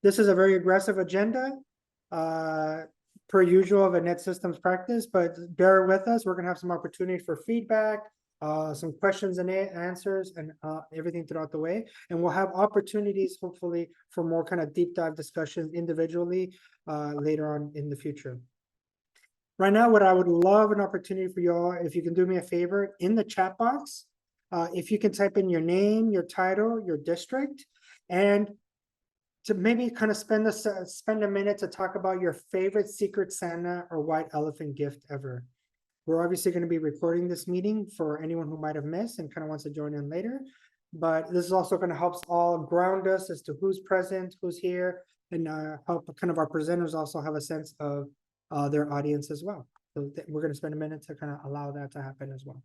This is a very aggressive agenda, per usual of a net systems practice, but bear with us. We're gonna have some opportunity for feedback, some questions and answers and everything throughout the way. And we'll have opportunities hopefully for more kind of deep dive discussions individually later on in the future. Right now, what I would love an opportunity for y'all, if you can do me a favor, in the chat box, if you can type in your name, your title, your district, and to maybe kind of spend a minute to talk about your favorite Secret Santa or White Elephant gift ever. We're obviously going to be recording this meeting for anyone who might have missed and kind of wants to join in later. But this is also going to help us all ground us as to who's present, who's here, and help kind of our presenters also have a sense of their audience as well. So we're going to spend a minute to kind of allow that to happen as well.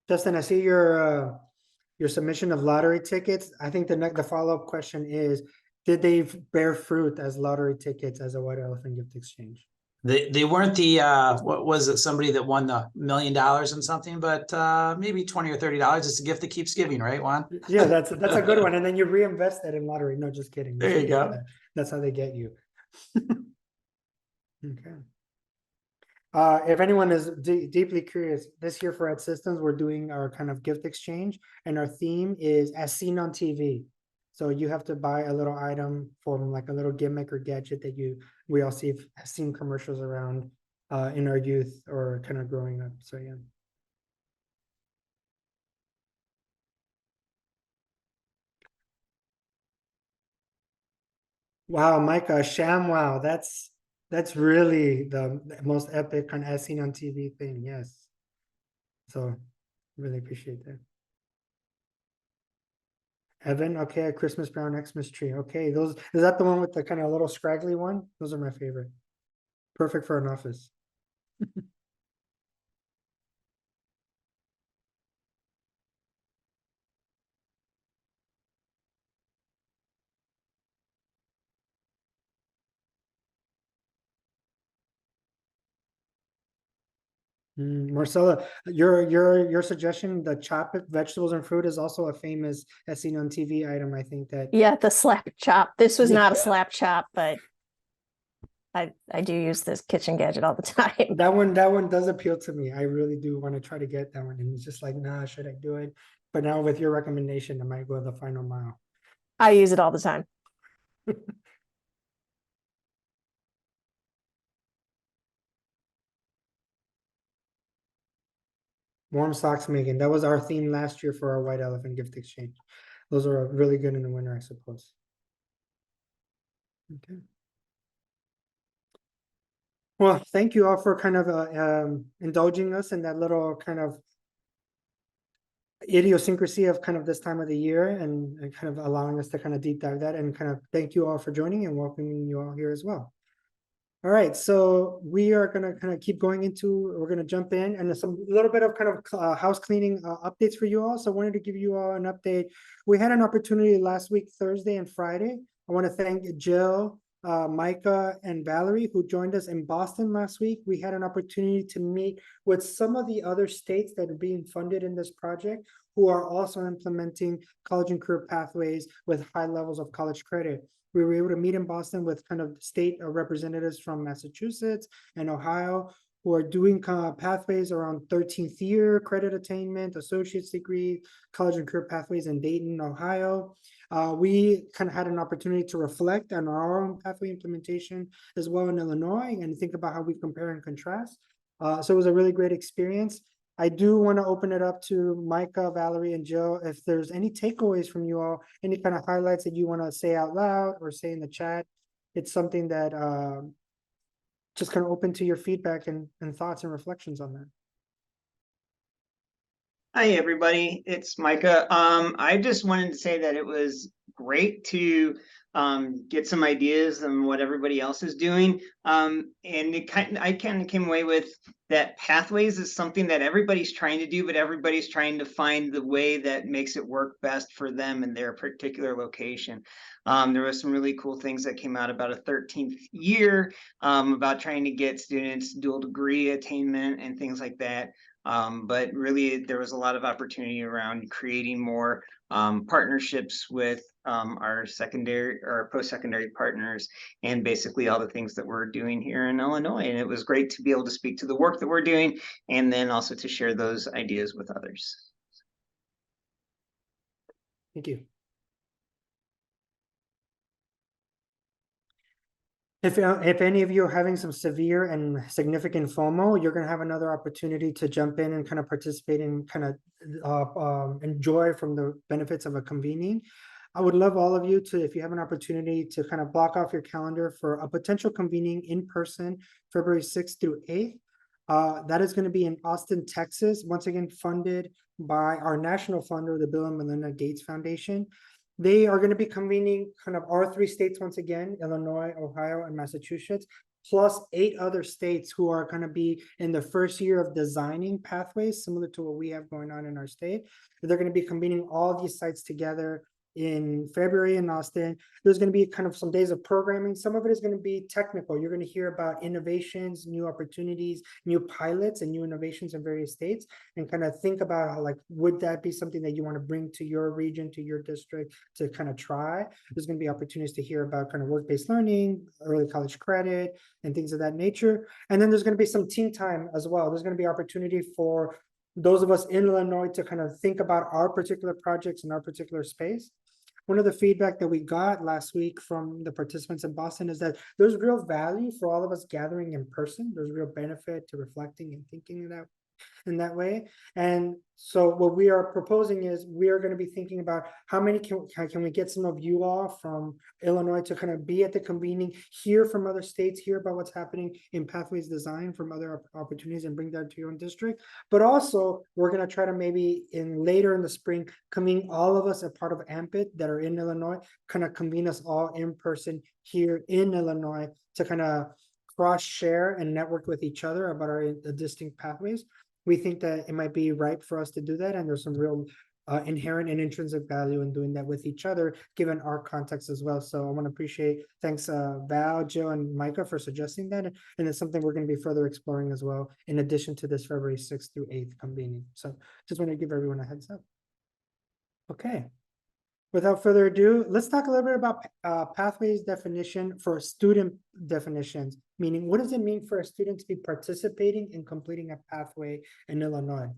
Justin, I see your submission of lottery tickets. I think the follow-up question is, did they bear fruit as lottery tickets as a White Elephant gift exchange? They weren't the what was it, somebody that won the $1 million and something, but maybe $20 or $30. It's a gift that keeps giving, right, Juan? Yeah, that's a good one. And then you reinvest that in lottery. No, just kidding. There you go. That's how they get you. Okay. If anyone is deeply curious, this year for Ed Systems, we're doing our kind of gift exchange, and our theme is as seen on TV. So you have to buy a little item from like a little gimmick or gadget that we all have seen commercials around in our youth or kind of growing up. So yeah. Wow, Micah, ShamWow, that's really the most epic kind of as seen on TV thing. Yes. So really appreciate that. Evan, okay, a Christmas brown Xmas tree. Okay, is that the one with the kind of little scraggly one? Those are my favorite. Perfect for an office. Marcella, your suggestion, the chopped vegetables and fruit is also a famous as seen on TV item. I think that Yeah, the slap chop. This was not a slap chop, but I do use this kitchen gadget all the time. that one does appeal to me. I really do want to try to get that one, and it's just like, nah, should I do it? But now with your recommendation, I might go the final mile. I use it all the time. Warm socks, Megan. That was our theme last year for our White Elephant gift exchange. Those are really good in the winter, I suppose. Okay. Well, thank you all for kind of indulging us in that little kind of idiosyncrasy of kind of this time of the year and kind of allowing us to kind of deep dive that, and kind of thank you all for joining and welcoming you all here as well. All right, so we are going to kind of keep going into, we're going to jump in and some little bit of kind of house cleaning updates for you all. So I wanted to give you all an update. We had an opportunity last week, Thursday and Friday. I want to thank Jill, Micah, and Valerie, who joined us in Boston last week. We had an opportunity to meet with some of the other states that are being funded in this project, who are also implementing college and career pathways with high levels of college credit. We were able to meet in Boston with kind of state representatives from Massachusetts and Ohio who are doing pathways around 13th year credit attainment, associate's degree, college and career pathways in Dayton, Ohio. We kind of had an opportunity to reflect on our own pathway implementation as well in Illinois and think about how we compare and contrast. So it was a really great experience. I do want to open it up to Micah, Valerie, and Jill. If there's any takeaways from you all, any kind of highlights that you want to say out loud or say in the chat, it's something that just kind of open to your feedback and thoughts and reflections on that. Hi, everybody. It's Micah. I just wanted to say that it was great to get some ideas on what everybody else is doing. And I kind of came away with that pathways is something that everybody's trying to do, but everybody's trying to find the way that makes it work best for them in their particular location. There was some really cool things that came out about a 13th year, about trying to get students dual degree attainment and things like that. But really, there was a lot of opportunity around creating more partnerships with our secondary or post-secondary partners, and basically all the things that we're doing here in Illinois. And it was great to be able to speak to the work that we're doing, and then also to share those ideas with others. Thank you. If any of you are having some severe and significant FOMO, you're going to have another opportunity to jump in and kind of participate and kind of enjoy from the benefits of a convening. I would love all of you to, if you have an opportunity, to kind of block off your calendar for a potential convening in person, February 6th through 8th. That is going to be in Austin, Texas, once again funded by our national funder, the Bill and Melinda Gates Foundation. They are going to be convening kind of our 3 states once again, Illinois, Ohio, and Massachusetts, plus 8 other states who are going to be in the first year of designing pathways, similar to what we have going on in our state. They're going to be convening all these sites together in February in Austin. There's going to be kind of some days of programming. Some of it is going to be technical. You're going to hear about innovations, new opportunities, new pilots, and new innovations in various states, and kind of think about how, like, would that be something that you want to bring to your region, to your district, to kind of try. There's going to be opportunities to hear about kind of work-based learning, early college credit, and things of that nature. And then there's going to be some team time as well. There's going to be opportunity for those of us in Illinois to kind of think about our particular projects in our particular space. One of the feedback that we got last week from the participants in Boston is that there's real value for all of us gathering in person. There's real benefit to reflecting and thinking in that way. And so what we are proposing is we are going to be thinking about how many can we get some of you all from Illinois to kind of be at the convening, hear from other states, hear about what's happening in pathways design from other opportunities, and bring that to your own district. But also we're going to try to maybe later in the spring convene all of us a part of AMPIT that are in Illinois, kind of convene us all in person here in Illinois to kind of cross share and network with each other about our distinct pathways. We think that it might be ripe for us to do that, and there's some real inherent and intrinsic value in doing that with each other, given our context as well. So I want to appreciate, thanks Val, Jill, and Micah for suggesting that, and it's something we're going to be further exploring as well, in addition to this February 6th through 8th convening. So just want to give everyone a heads up. Okay. Without further ado, let's talk a little bit about pathways definition for student definitions, meaning what does it mean for a student to be participating in completing a pathway in Illinois?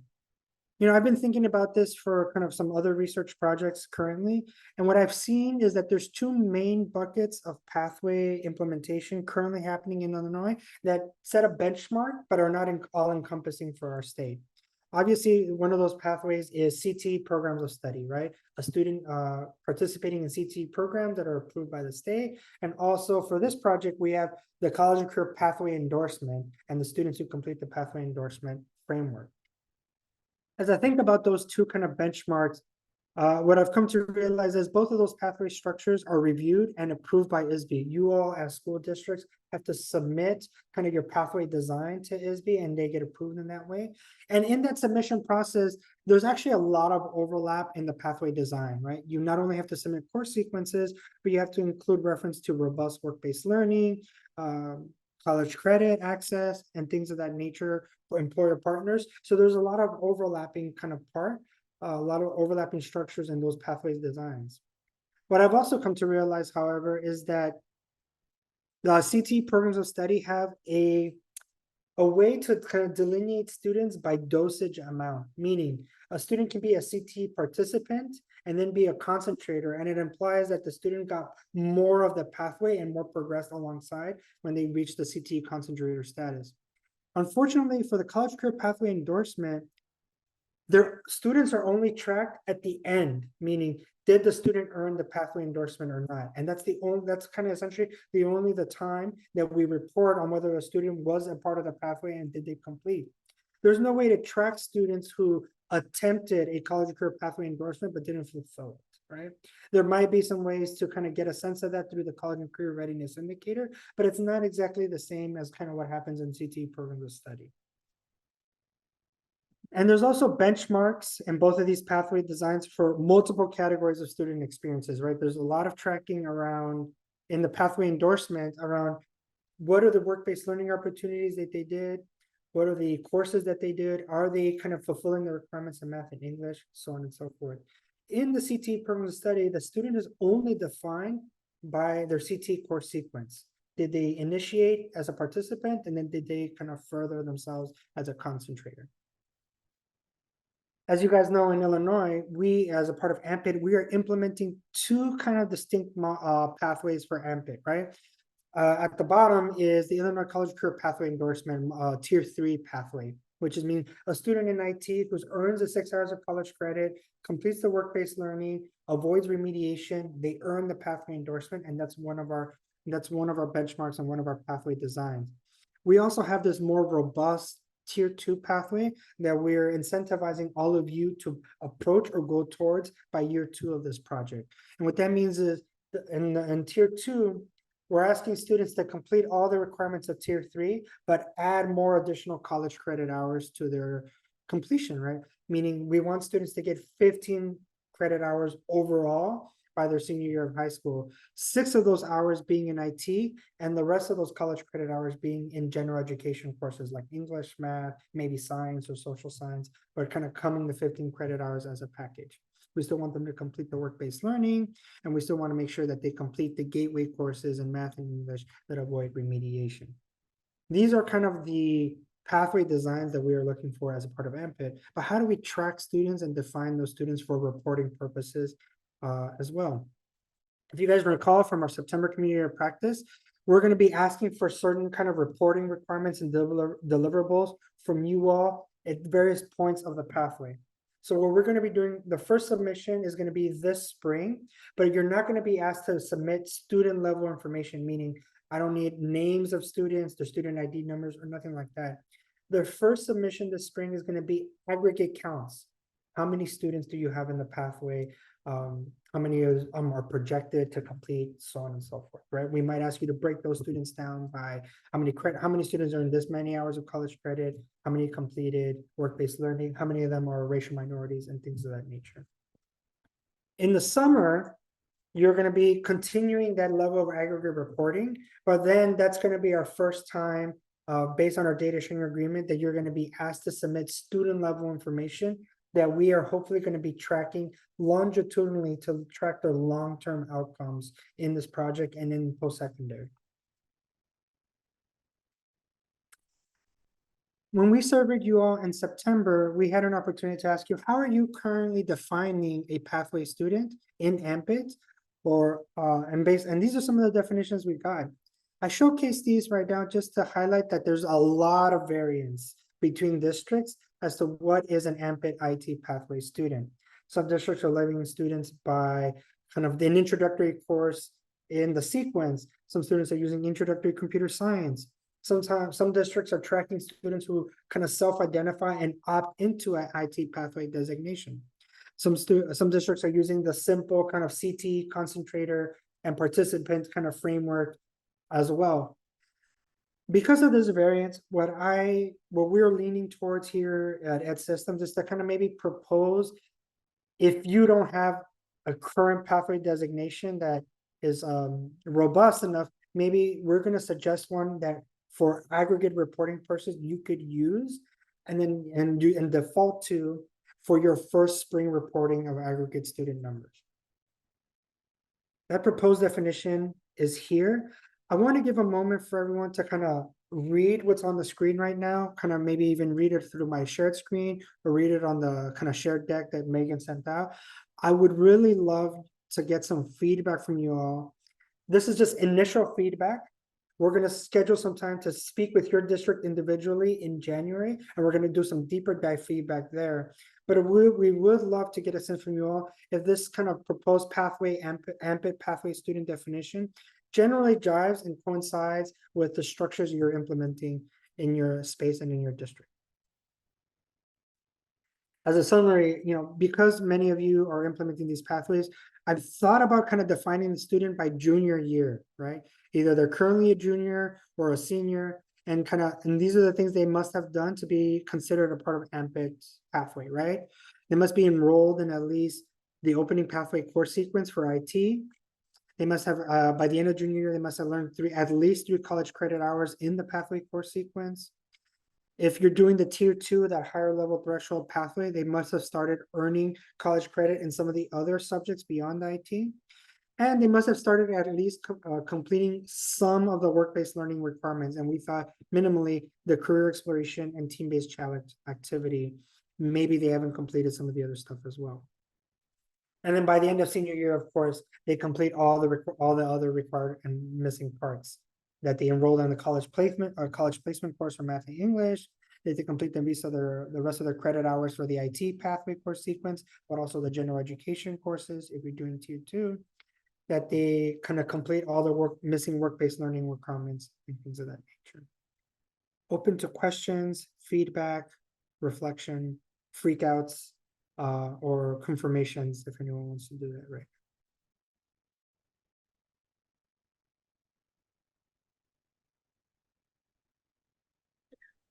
You know, I've been thinking about this for kind of some other research projects currently, and what I've seen is that there's 2 main buckets of pathway implementation currently happening in Illinois that set a benchmark but are not all-encompassing for our state. Obviously, one of those pathways is CT programs of study, right? A student participating in CT programs that are approved by the state. And also for this project, we have the college and career pathway endorsement and the students who complete the pathway endorsement framework. As I think about those 2 kind of benchmarks, what I've come to realize is both of those pathway structures are reviewed and approved by ISB. You all as school districts have to submit kind of your pathway design to ISB, and they get approved in that way. And in that submission process, there's actually a lot of overlap in the pathway design, right? You not only have to submit course sequences, but you have to include reference to robust work-based learning, college credit access, and things of that nature for employer partners. So there's a lot of overlapping kind of a lot of overlapping structures in those pathways designs. What I've also come to realize, however, is that the CT programs of study have a way to kind of delineate students by dosage amount, meaning a student can be a CT participant and then be a concentrator, and it implies that the student got more of the pathway and more progressed alongside when they reach the CT concentrator status. Unfortunately, for the college career pathway endorsement, their students are only tracked at the end, meaning did the student earn the pathway endorsement or not? And that's kind of essentially the time that we report on whether a student was a part of the pathway and did they complete. There's no way to track students who attempted a college career pathway endorsement but didn't fulfill it, right? There might be some ways to kind of get a sense of that through the college and career readiness indicator, but it's not exactly the same as kind of what happens in CT programs of study. And there's also benchmarks in both of these pathway designs for multiple categories of student experiences, right? There's a lot of tracking around in the pathway endorsement around what are the work-based learning opportunities that they did? What are the courses that they did? Are they kind of fulfilling the requirements in math and English, so on and so forth. In the CTE program study, the student is only defined by their CTE course sequence. Did they initiate as a participant, and then did they kind of further themselves as a concentrator? As you guys know, in Illinois, we, as a part of AMPIT, we are implementing two kind of distinct pathways for AMPIT, right? At the bottom is the Illinois College Career Pathway Endorsement, Tier 3 pathway, which is mean a student in IT who earns the 6 hours of college credit, completes the work-based learning, avoids remediation, they earn the pathway endorsement, and that's one of our benchmarks and one of our pathway designs. We also have this more robust Tier 2 pathway that we're incentivizing all of you to approach or go towards by year 2 of this project. And what that means is in Tier 2, we're asking students to complete all the requirements of Tier 3, but add more additional college credit hours to their completion, right? Meaning we want students to get 15 credit hours overall by their senior year of high school, 6 of those hours being in IT, and the rest of those college credit hours being in general education courses like English, math, maybe science or social science, but kind of coming to 15 credit hours as a package. We still want them to complete the work-based learning, and we still want to make sure that they complete the gateway courses in math and English that avoid remediation. These are kind of the pathway designs that we are looking for as a part of AMPIT, but how do we track students and define those students for reporting purposes as well? If you guys recall from our September community of practice, we're going to be asking for certain kind of reporting requirements and deliverables from you all at various points of the pathway. So what we're going to be doing, the first submission is going to be this spring, but you're not going to be asked to submit student level information, meaning I don't need names of students, their student ID numbers, or nothing like that. The first submission this spring is going to be aggregate counts. How many students do you have in the pathway? How many are projected to complete, so on and so forth, right? We might ask you to break those students down by how many students earned this many hours of college credit, how many completed work-based learning, how many of them are racial minorities, and things of that nature. In the summer, you're going to be continuing that level of aggregate reporting, but then that's going to be our first time, based on our data sharing agreement, that you're going to be asked to submit student level information that we are hopefully going to be tracking longitudinally to track their long-term outcomes in this project and in post-secondary. When we surveyed you all in September, we had an opportunity to ask you, how are you currently defining a pathway student in AMPIT? And these are some of the definitions we got. I showcase these right now just to highlight that there's a lot of variance between districts as to what is an AMPIT IT pathway student. Some districts are labeling students by kind of an introductory course in the sequence. Some students are using introductory computer science. Sometimes some districts are tracking students who kind of self-identify and opt into an IT pathway designation. Some districts are using the simple kind of CTE concentrator and participant kind of framework as well. Because of this variance, what we're leaning towards here at EdSystems is to kind of maybe propose, if you don't have a current pathway designation that is robust enough, maybe we're going to suggest one that for aggregate reporting purposes you could use, and then default to for your first spring reporting of aggregate student numbers. That proposed definition is here. I want to give a moment for everyone to kind of read what's on the screen right now, kind of maybe even read it through my shared screen or read it on the kind of shared deck that Megan sent out. I would really love to get some feedback from you all. This is just initial feedback. We're going to schedule some time to speak with your district individually in January, and we're going to do some deeper dive feedback there. But we would love to get a sense from you all if this kind of proposed pathway, AMPIT pathway student definition generally jives and coincides with the structures you're implementing in your space and in your district. As a summary, because many of you are implementing these pathways, I've thought about kind of defining the student by junior year, right? Either they're currently a junior or a senior, and and these are the things they must have done to be considered a part of AMPIT pathway, right? They must be enrolled in at least the opening pathway course sequence for IT. They must have, by the end of junior year, they must have learned at least 3 college credit hours in the pathway course sequence. If you're doing the tier 2, that higher level threshold pathway, they must have started earning college credit in some of the other subjects beyond IT. And they must have started at least completing some of the work-based learning requirements. And we thought minimally the career exploration and team-based challenge activity, maybe they haven't completed some of the other stuff as well. And then by the end of senior year, of course, they complete all the other required and missing parts. That they enrolled in the college placement course for math and English. They complete the rest of their credit hours for the IT pathway course sequence, but also the general education courses if you're doing tier 2. That they kind of complete all the missing work-based learning requirements and things of that nature. Open to questions, feedback, reflection, freakouts, or confirmations if anyone wants to do that, right?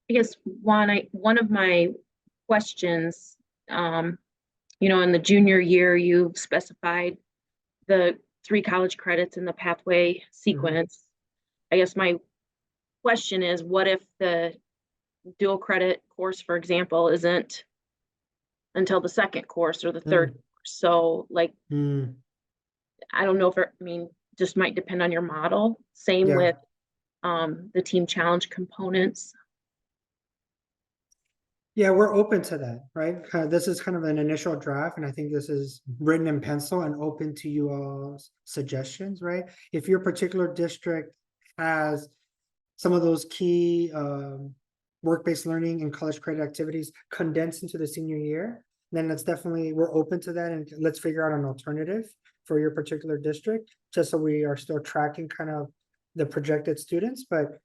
I guess one of my questions, in the junior year, you specified the 3 college credits in the pathway sequence. I guess my question is, what if the dual credit course, for example, isn't until the second course or the third course? So like, I don't know if just might depend on your model. Same with the team challenge components. Yeah, we're open to that, right? This is kind of an initial draft, and I think this is written in pencil and open to you all's suggestions, right? If your particular district has some of those key work-based learning and college credit activities condensed into the senior year, then we're open to that, and let's figure out an alternative for your particular district, just so we are still tracking kind of the projected students. But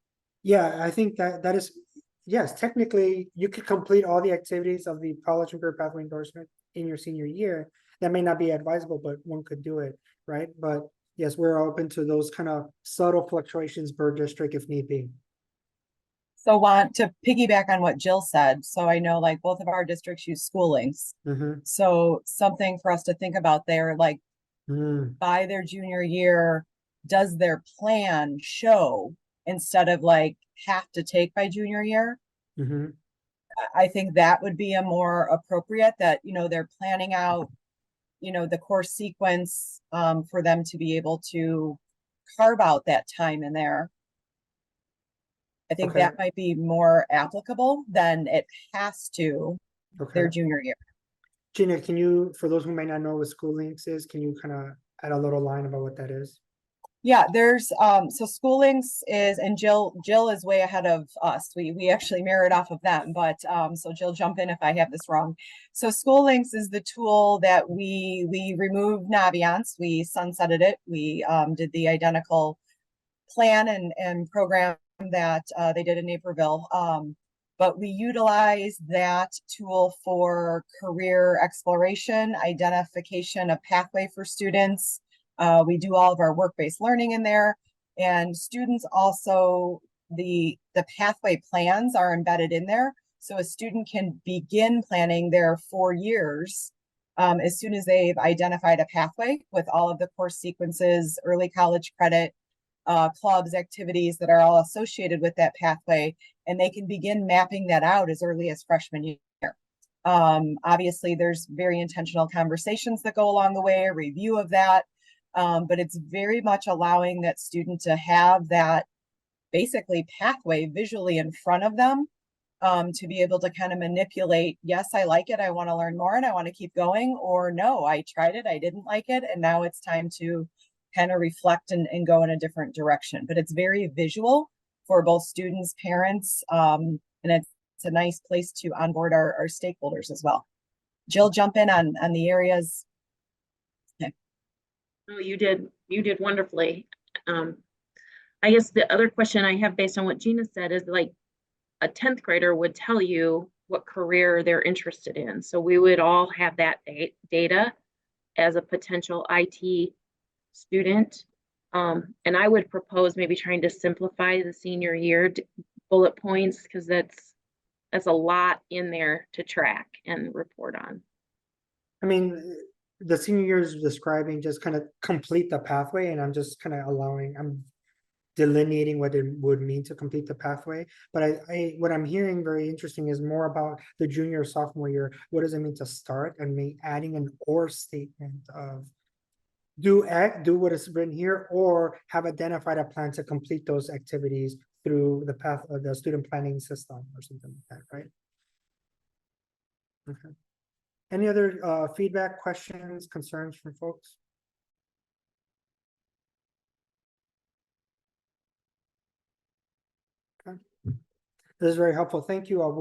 yeah, I think that is, yes, technically you could complete all the activities of the college and career pathway endorsement in your senior year. That may not be advisable, but one could do it, right? But yes, we're open to those kind of subtle fluctuations per district if need be. So want to piggyback on what Jill said. So I know like both of our districts use school links. So something for us to think about there, like by their junior year, does their plan show instead of like have to take by junior year? I think that would be a more appropriate that, they're planning out, the course sequence for them to be able to carve out that time in there. I think that might be more applicable than it has to their junior year. Gina, can you, for those who may not know what School Links is, can you kind of add a little line about what that is? Yeah, there's so School Links is, and Jill is way ahead of us. We actually mirrored off of them, but so Jill, jump in if I have this wrong. So School Links is the tool that we removed Naviance, we sunsetted it. We did the identical plan and program that they did in Naperville. But we utilize that tool for career exploration, identification of pathway for students. We do all of our work-based learning in there, and students also, the pathway plans are embedded in there. So a student can begin planning their 4 years as soon as they've identified a pathway with all of the course sequences, early college credit, clubs, activities that are all associated with that pathway, and they can begin mapping that out as early as freshman year. Obviously, there's very intentional conversations that go along the way, a review of that, but it's very much allowing that student to have that basically pathway visually in front of them, to be able to kind of manipulate, yes, I like it, I want to learn more and I want to keep going, or no, I tried it, I didn't like it, and now it's time to kind of reflect and go in a different direction. But it's very visual for both students, parents, and it's a nice place to onboard our stakeholders as well. Jill, jump in on the areas. Okay. Oh, you did wonderfully. I guess the other question I have based on what Gina said is like a 10th grader would tell you what career they're interested in. So we would all have that data as a potential IT student. And I would propose maybe trying to simplify the senior year bullet points, because that's a lot in there to track and report on. I mean, the senior year is describing just kind of complete the pathway, and I'm just kind of I'm delineating what it would mean to complete the pathway. But what I'm hearing very interesting is more about the junior or sophomore year. What does it mean to start, and adding an or statement of do what is written here, or have identified a plan to complete those activities through the path of the student planning system or something like that, right? Okay. Any other feedback, questions, concerns from folks? Okay. This is very helpful. Thank you all.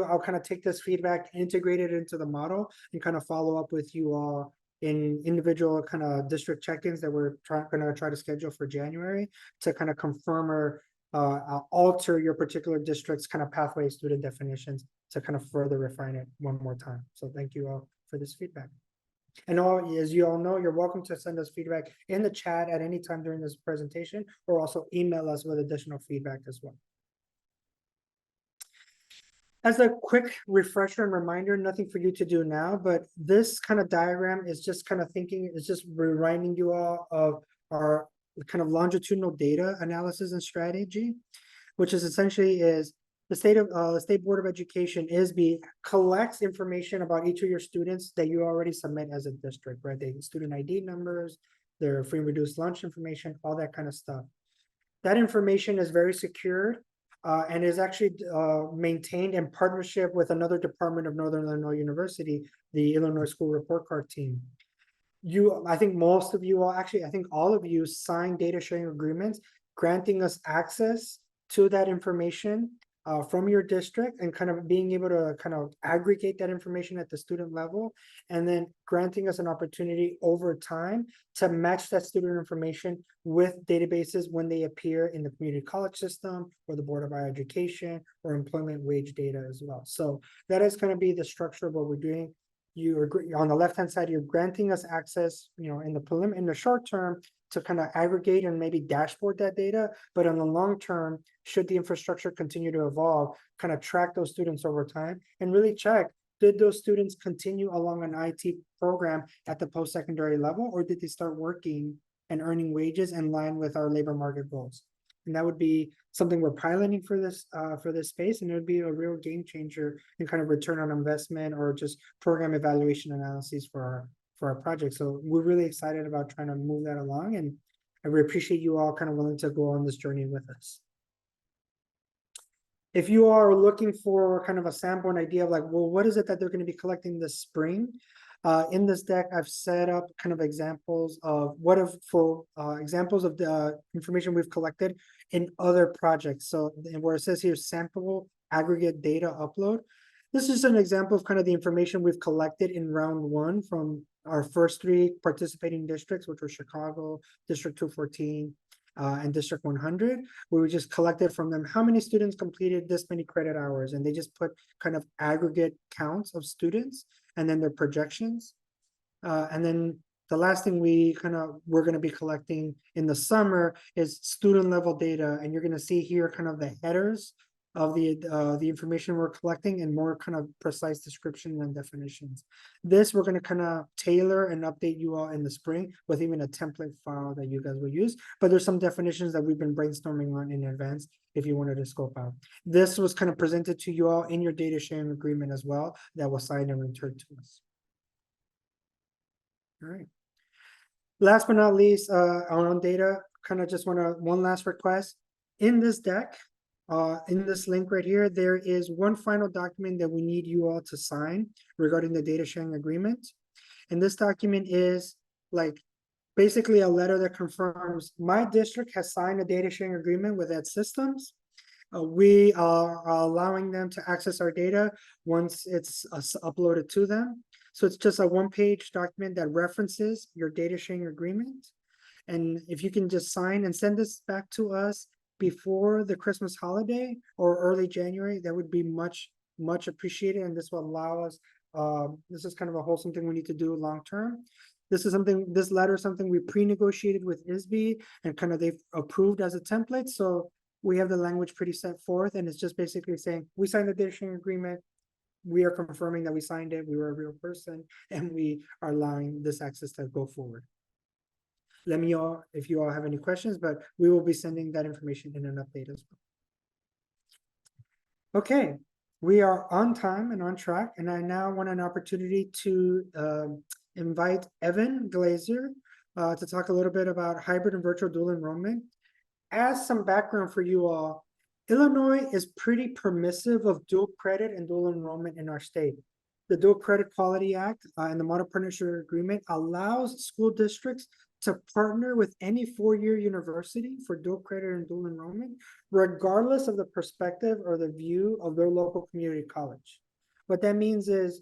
I'll kind of take this feedback, integrate it into the model, and kind of follow up with you all in individual kind of district check-ins that we're gonna try to schedule for January to kind of confirm or alter your particular district's kind of pathway student definitions to kind of further refine it one more time. So thank you all for this feedback. And as you all know, you're welcome to send us feedback in the chat at any time during this presentation, or also email us with additional feedback as well. As a quick refresher and reminder, nothing for you to do now, but this kind of diagram is just kind of it's just reminding you all of our kind of longitudinal data analysis and strategy, which is essentially the State Board of Education, ISB, collects information about each of your students that you already submit as a district, right? The student ID numbers, their free and reduced lunch information, all that kind of stuff. That information is very secure. And is actually maintained in partnership with another department of Northern Illinois University, the Illinois School Report Card team. I think most of you all, actually, I think all of you signed data sharing agreements, granting us access to that information from your district, and kind of being able to kind of aggregate that information at the student level, and then granting us an opportunity over time to match that student information with databases when they appear in the community college system or the Board of Higher Education or employment wage data as well. So that is going to be the structure of what we're doing. You agree on the left-hand side, you're granting us access, in the short term to kind of aggregate and maybe dashboard that data, but in the long term, should the infrastructure continue to evolve, kind of track those students over time and really check, did those students continue along an IT program at the post-secondary level, or did they start working and earning wages in line with our labor market goals? And that would be something we're piloting for this space, and it would be a real game changer in kind of return on investment or just program evaluation analyses for our project. So we're really excited about trying to move that along, and we appreciate you all kind of willing to go on this journey with us. If you are looking for kind of a sample and idea of like, well, what is it that they're going to be collecting this spring? In this deck, I've set up kind of examples of examples of the information we've collected in other projects. So where it says here, sample aggregate data upload. This is an example of kind of the information we've collected in round one from our first three participating districts, which were Chicago, District 214, and District 100, where we just collected from them how many students completed this many credit hours, and they just put kind of aggregate counts of students and then their projections. And then the last thing we're going to be collecting in the summer is student level data, and you're going to see here kind of the headers of the information we're collecting and more kind of precise description and definitions. This we're going to kind of tailor and update you all in the spring with even a template file that you guys will use. But there's some definitions that we've been brainstorming on in advance if you wanted to scope out. This was kind of presented to you all in your data sharing agreement as well that was signed and returned to us. All right. Last but not least, on data, kind of just one last request. In this deck, in this link right here, there is one final document that we need you all to sign regarding the data sharing agreement. And this document is like basically a letter that confirms my district has signed a data sharing agreement with Ed Systems. We are allowing them to access our data once it's uploaded to them. So it's just a one-page document that references your data sharing agreement. And if you can just sign and send this back to us before the Christmas holiday or early January, that would be much appreciated. And this will allow us, this is kind of a wholesome thing we need to do long-term. This letter is something we pre-negotiated with ISB and kind of they've approved as a template. So we have the language pretty set forth, and it's just basically saying, we signed the data sharing agreement. We are confirming that we signed it, we were a real person, and we are allowing this access to go forward. Let me know if you all have any questions, but we will be sending that information in an update as well. Okay, we are on time and on track, and I now want an opportunity to invite Evan Glazer to talk a little bit about hybrid and virtual dual enrollment. As some background for you all, Illinois is pretty permissive of dual credit and dual enrollment in our state. The Dual Credit Quality Act and the Model Partnership Agreement allows school districts to partner with any four-year university for dual credit and dual enrollment, regardless of the perspective or the view of their local community college. What that means is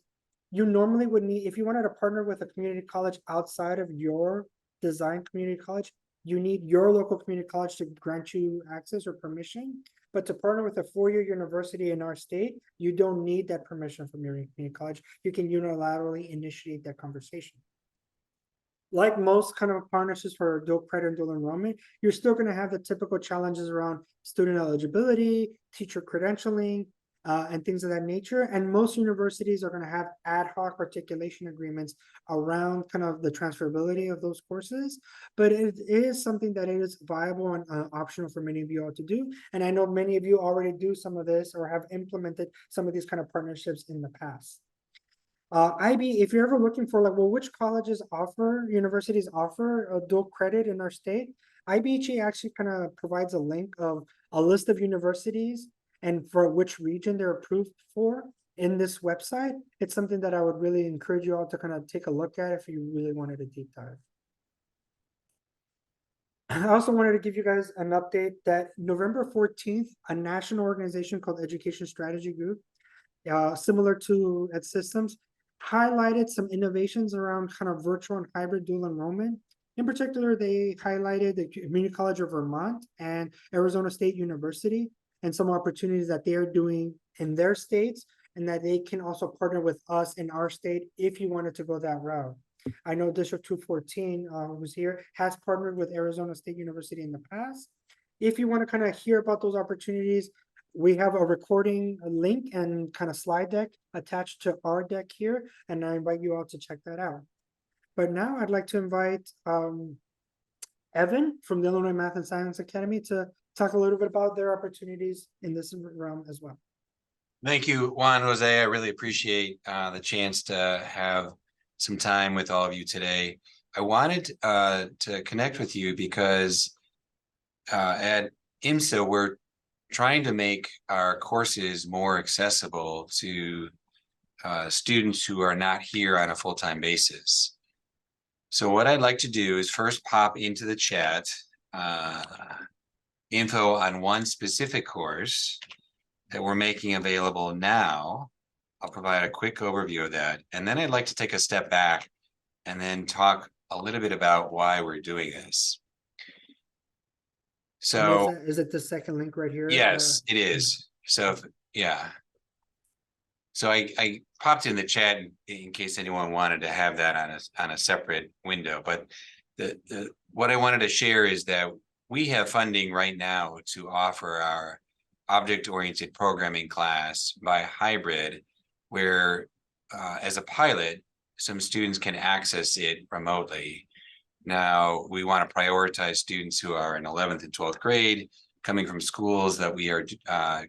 you normally would need, if you wanted to partner with a community college outside of your design community college, you need your local community college to grant you access or permission. But to partner with a four-year university in our state, you don't need that permission from your community college. You can unilaterally initiate that conversation. Like most kind of partnerships for dual credit and dual enrollment, you're still going to have the typical challenges around student eligibility, teacher credentialing, and things of that nature. And most universities are going to have ad hoc articulation agreements around kind of the transferability of those courses. But it is something that is viable and optional for many of you all to do. And I know many of you already do some of this or have implemented some of these kind of partnerships in the past. IB, if you're ever looking for like, well, which colleges offer, universities offer a dual credit in our state, IBHE actually kind of provides a link of a list of universities and for which region they're approved for in this website. It's something that I would really encourage you all to kind of take a look at if you really wanted a deep dive. I also wanted to give you guys an update that November 14th, a national organization called Education Strategy Group, similar to EdSystems, highlighted some innovations around kind of virtual and hybrid dual enrollment. In particular, they highlighted the Community College of Vermont and Arizona State University and some opportunities that they are doing in their states, and that they can also partner with us in our state if you wanted to go that route. I know District 214, who's here, has partnered with Arizona State University in the past. If you want to kind of hear about those opportunities, we have a recording, a link and kind of slide deck attached to our deck here, and I invite you all to check that out. But now I'd like to invite Evan from the Illinois Math and Science Academy to talk a little bit about their opportunities in this realm as well. Thank you, Juan Jose. I really appreciate the chance to have some time with all of you today. I wanted to connect with you because at IMSA, we're trying to make our courses more accessible to students who are not here on a full-time basis. So what I'd like to do is first pop into the chat info on one specific course that we're making available now. I'll provide a quick overview of that. And then I'd like to take a step back and then talk a little bit about why we're doing this. So is it the second link right here? Yes, it is. So yeah. So I popped in the chat in case anyone wanted to have that on a separate window. But what I wanted to share is that we have funding right now to offer our object-oriented programming class by hybrid, where as a pilot, some students can access it remotely. Now, we want to prioritize students who are in 11th and 12th grade, coming from schools that we are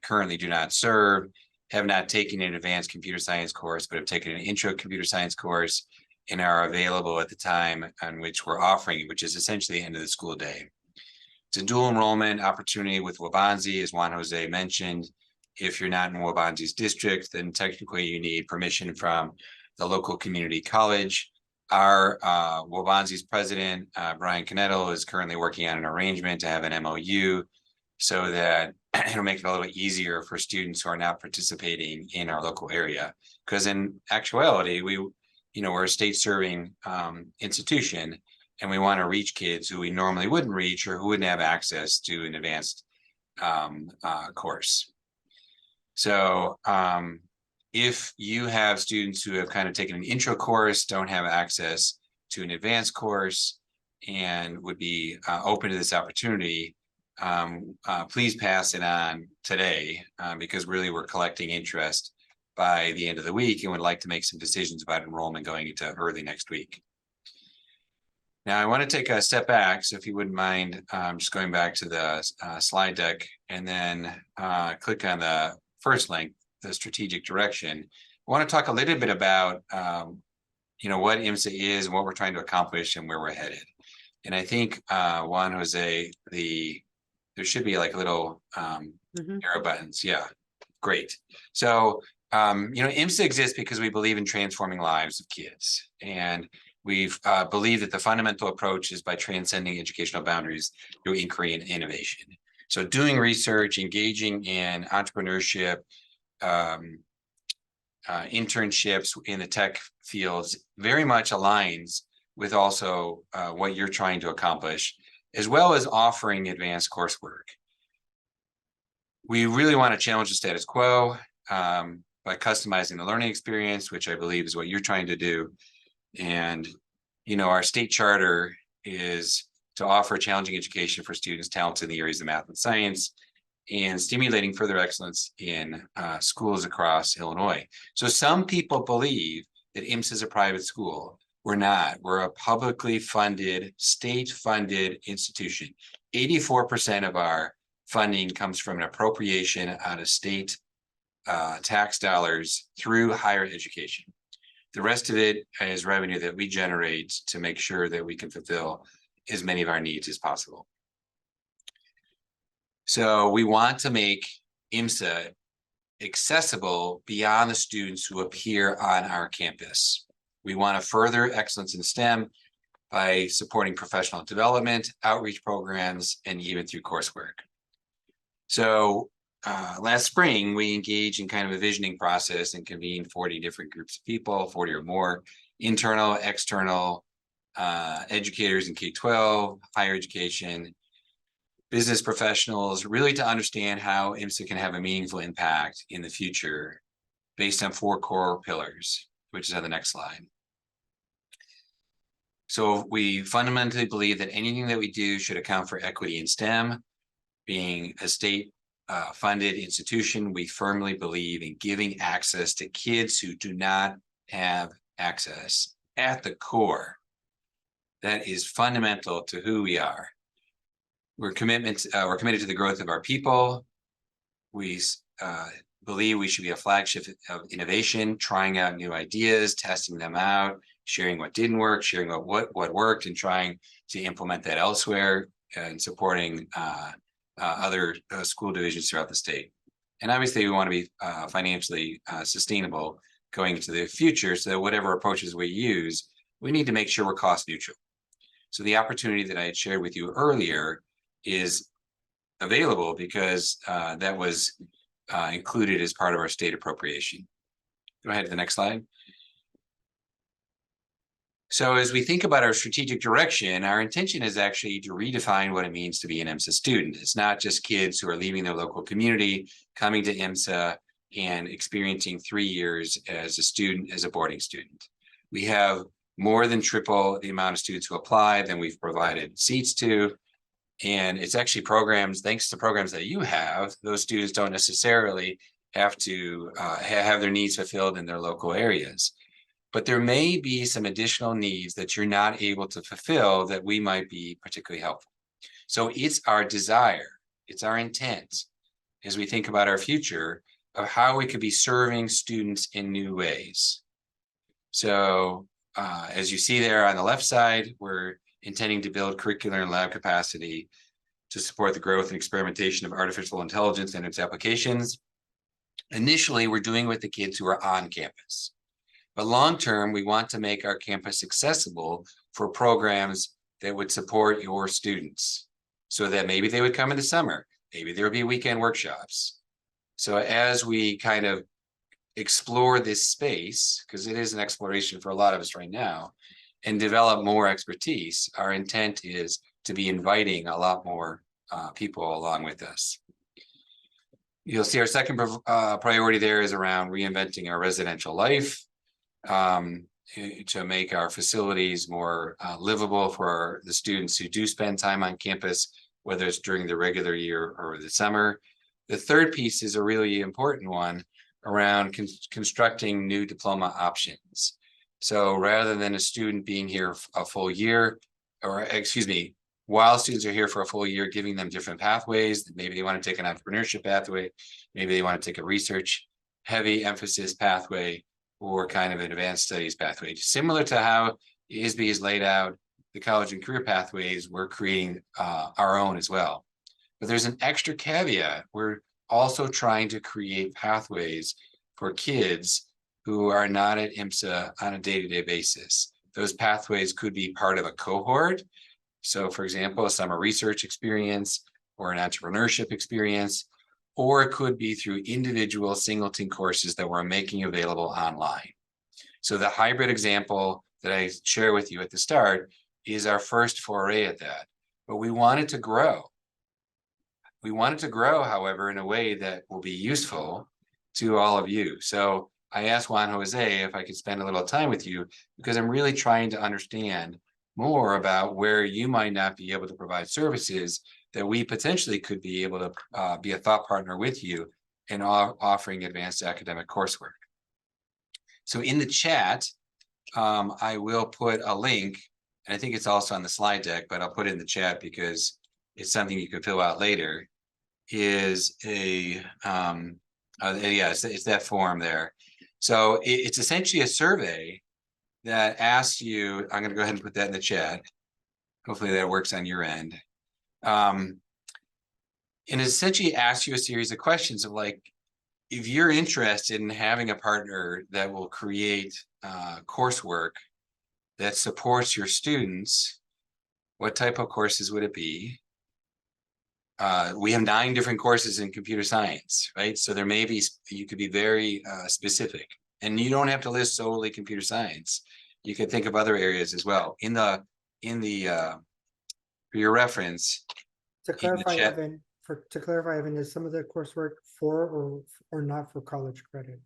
currently do not serve, have not taken an advanced computer science course, but have taken an intro computer science course and are available at the time on which we're offering it, which is essentially the end of the school day. It's a dual enrollment opportunity with Waubonsie, as Juan Jose mentioned. If you're not in Waubonsie's district, then technically you need permission from the local community college. Our Waubonsie's president, Brian Canettle, is currently working on an arrangement to have an MOU so that it'll make it a little bit easier for students who are not participating in our local area. Because in actuality, we're a state serving institution, and we want to reach kids who we normally wouldn't reach or who wouldn't have access to an advanced course. So if you have students who have kind of taken an intro course, don't have access to an advanced course, and would be open to this opportunity, please pass it on today, because really we're collecting interest by the end of the week and would like to make some decisions about enrollment going into early next week. Now, I want to take a step back, so if you wouldn't mind, just going back to the slide deck and then click on the first link, the strategic direction. I want to talk a little bit about what IMSA is and what we're trying to accomplish and where we're headed. And I think Juan Jose, there should be like little arrow buttons. Yeah, great. So IMSA exists because we believe in transforming lives of kids, and we've believed that the fundamental approach is by transcending educational boundaries through inquiry and innovation. So doing research, engaging in entrepreneurship, internships in the tech fields very much aligns with also what you're trying to accomplish, as well as offering advanced coursework. We really want to challenge the status quo by customizing the learning experience, which I believe is what you're trying to do. And, our state charter is to offer challenging education for students talented in the areas of math and science, and stimulating further excellence in schools across Illinois. So some people believe that IMSA is a private school. We're not. We're a publicly funded, state-funded institution. 84% of our funding comes from an appropriation out of state tax dollars through higher education. The rest of it is revenue that we generate to make sure that we can fulfill as many of our needs as possible. So we want to make IMSA accessible beyond the students who appear on our campus. We want to further excellence in STEM by supporting professional development, outreach programs, and even through coursework. So last spring, we engaged in kind of a visioning process and convened 40 different groups of people, 40 or more, internal, external, educators in K-12, higher education, business professionals, really to understand how IMSA can have a meaningful impact in the future based on 4 core pillars, which is on the next slide. So we fundamentally believe that anything that we do should account for equity in STEM. Being a state funded institution, we firmly believe in giving access to kids who do not have access at the core. That is fundamental to who we are. We're committed to the growth of our people. We believe we should be a flagship of innovation, trying out new ideas, testing them out, sharing what didn't work, sharing what worked, and trying to implement that elsewhere, and supporting other school divisions throughout the state. And obviously, we want to be financially sustainable going into the future, so that whatever approaches we use, we need to make sure we're cost neutral. So the opportunity that I had shared with you earlier is available because that was included as part of our state appropriation. Go ahead to the next slide. So as we think about our strategic direction, our intention is actually to redefine what it means to be an IMSA student. It's not just kids who are leaving their local community, coming to IMSA and experiencing 3 years as a student, as a boarding student. We have more than triple the amount of students who apply than we've provided seats to. And it's actually programs, thanks to programs that you have, those students don't necessarily have to have their needs fulfilled in their local areas. But there may be some additional needs that you're not able to fulfill that we might be particularly helpful. So it's our desire, it's our intent, as we think about our future, of how we could be serving students in new ways. So as you see there on the left side, we're intending to build curricular and lab capacity to support the growth and experimentation of artificial intelligence and its applications. Initially, we're doing with the kids who are on campus. But long-term, we want to make our campus accessible for programs that would support your students, so that maybe they would come in the summer, maybe there would be weekend workshops. So as we kind of explore this space, because it is an exploration for a lot of us right now, and develop more expertise, our intent is to be inviting a lot more people along with us. You'll see our second priority there is around reinventing our residential life, to make our facilities more livable for the students who do spend time on campus, whether it's during the regular year or the summer. The third piece is a really important one around constructing new diploma options. So rather than a student being here a full year, or excuse me, while students are here for a full year, giving them different pathways, maybe they want to take an entrepreneurship pathway, maybe they want to take a research heavy emphasis pathway, or kind of an advanced studies pathway. Similar to how ISB has laid out the college and career pathways, we're creating our own as well. But there's an extra caveat. We're also trying to create pathways for kids who are not at IMSA on a day-to-day basis. Those pathways could be part of a cohort. So for example, a summer research experience or an entrepreneurship experience, or it could be through individual singleton courses that we're making available online. So the hybrid example that I share with you at the start is our first foray at that, but we want it to grow. We want it to grow, however, in a way that will be useful to all of you. So I asked Juan Jose if I could spend a little time with you, because I'm really trying to understand more about where you might not be able to provide services that we potentially could be able to be a thought partner with you in offering advanced academic coursework. So in the chat, I will put a link, and I think it's also on the slide deck, but I'll put it in the chat because it's something you can fill out later, is a, it's that form there. So it's essentially a survey that asks you, I'm gonna go ahead and put that in the chat. Hopefully that works on your end. And it essentially asks you a series of questions of like, if you're interested in having a partner that will create coursework that supports your students, what type of courses would it be? We have 9 different courses in computer science, right? So there may be, you could be very specific, and you don't have to list solely computer science. You could think of other areas as well. For your reference. To in the clarify, chat- Evan, is some of the coursework for or not for college credit?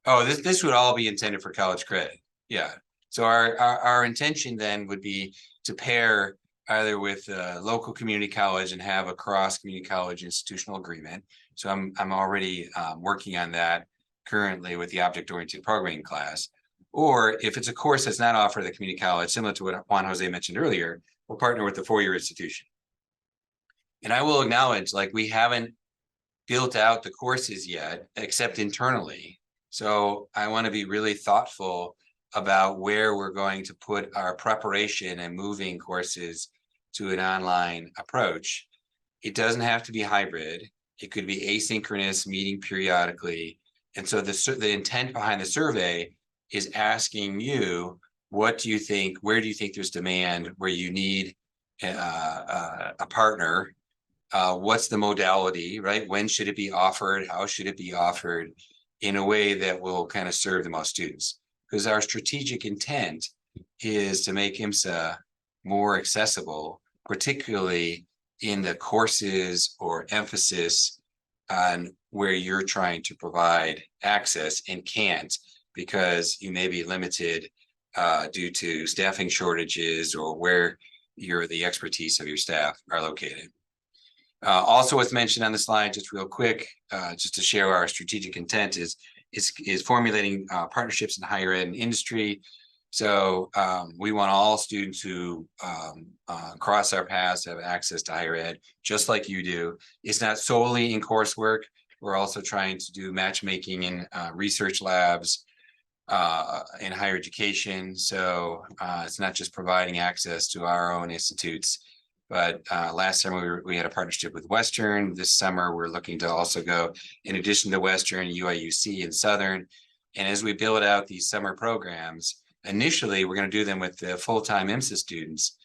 Oh, this would all be intended for college credit. Yeah. So our intention then would be to pair either with a local community college and have a cross community college institutional agreement. So I'm already working on that currently with the object-oriented programming class. Or if it's a course that's not offered at the community college, similar to what Juan Jose mentioned earlier, we'll partner with the four-year institution. And I will acknowledge, like, we haven't built out the courses yet, except internally. So I want to be really thoughtful about where we're going to put our preparation and moving courses to an online approach. It doesn't have to be hybrid. It could be asynchronous, meeting periodically. And so the intent behind the survey is asking you, what do you think, where do you think there's demand, where you need a partner? What's the modality, right? When should it be offered? How should it be offered in a way that will kind of serve the most students? Because our strategic intent is to make IMSA more accessible, particularly in the courses or emphasis on where you're trying to provide access and can't, because you may be limited due to staffing shortages or where the expertise of your staff are located. Also, what's mentioned on the slide, just real quick, just to share our strategic intent is formulating partnerships in higher ed and industry. So we want all students who cross our paths to have access to higher ed, just like you do. It's not solely in coursework. We're also trying to do matchmaking in research labs in higher education. So it's not just providing access to our own institutes, but last summer we had a partnership with Western. This summer we're looking to also go, in addition to Western, UIUC and Southern. And as we build out these summer programs, initially we're going to do them with the full-time IMSA students,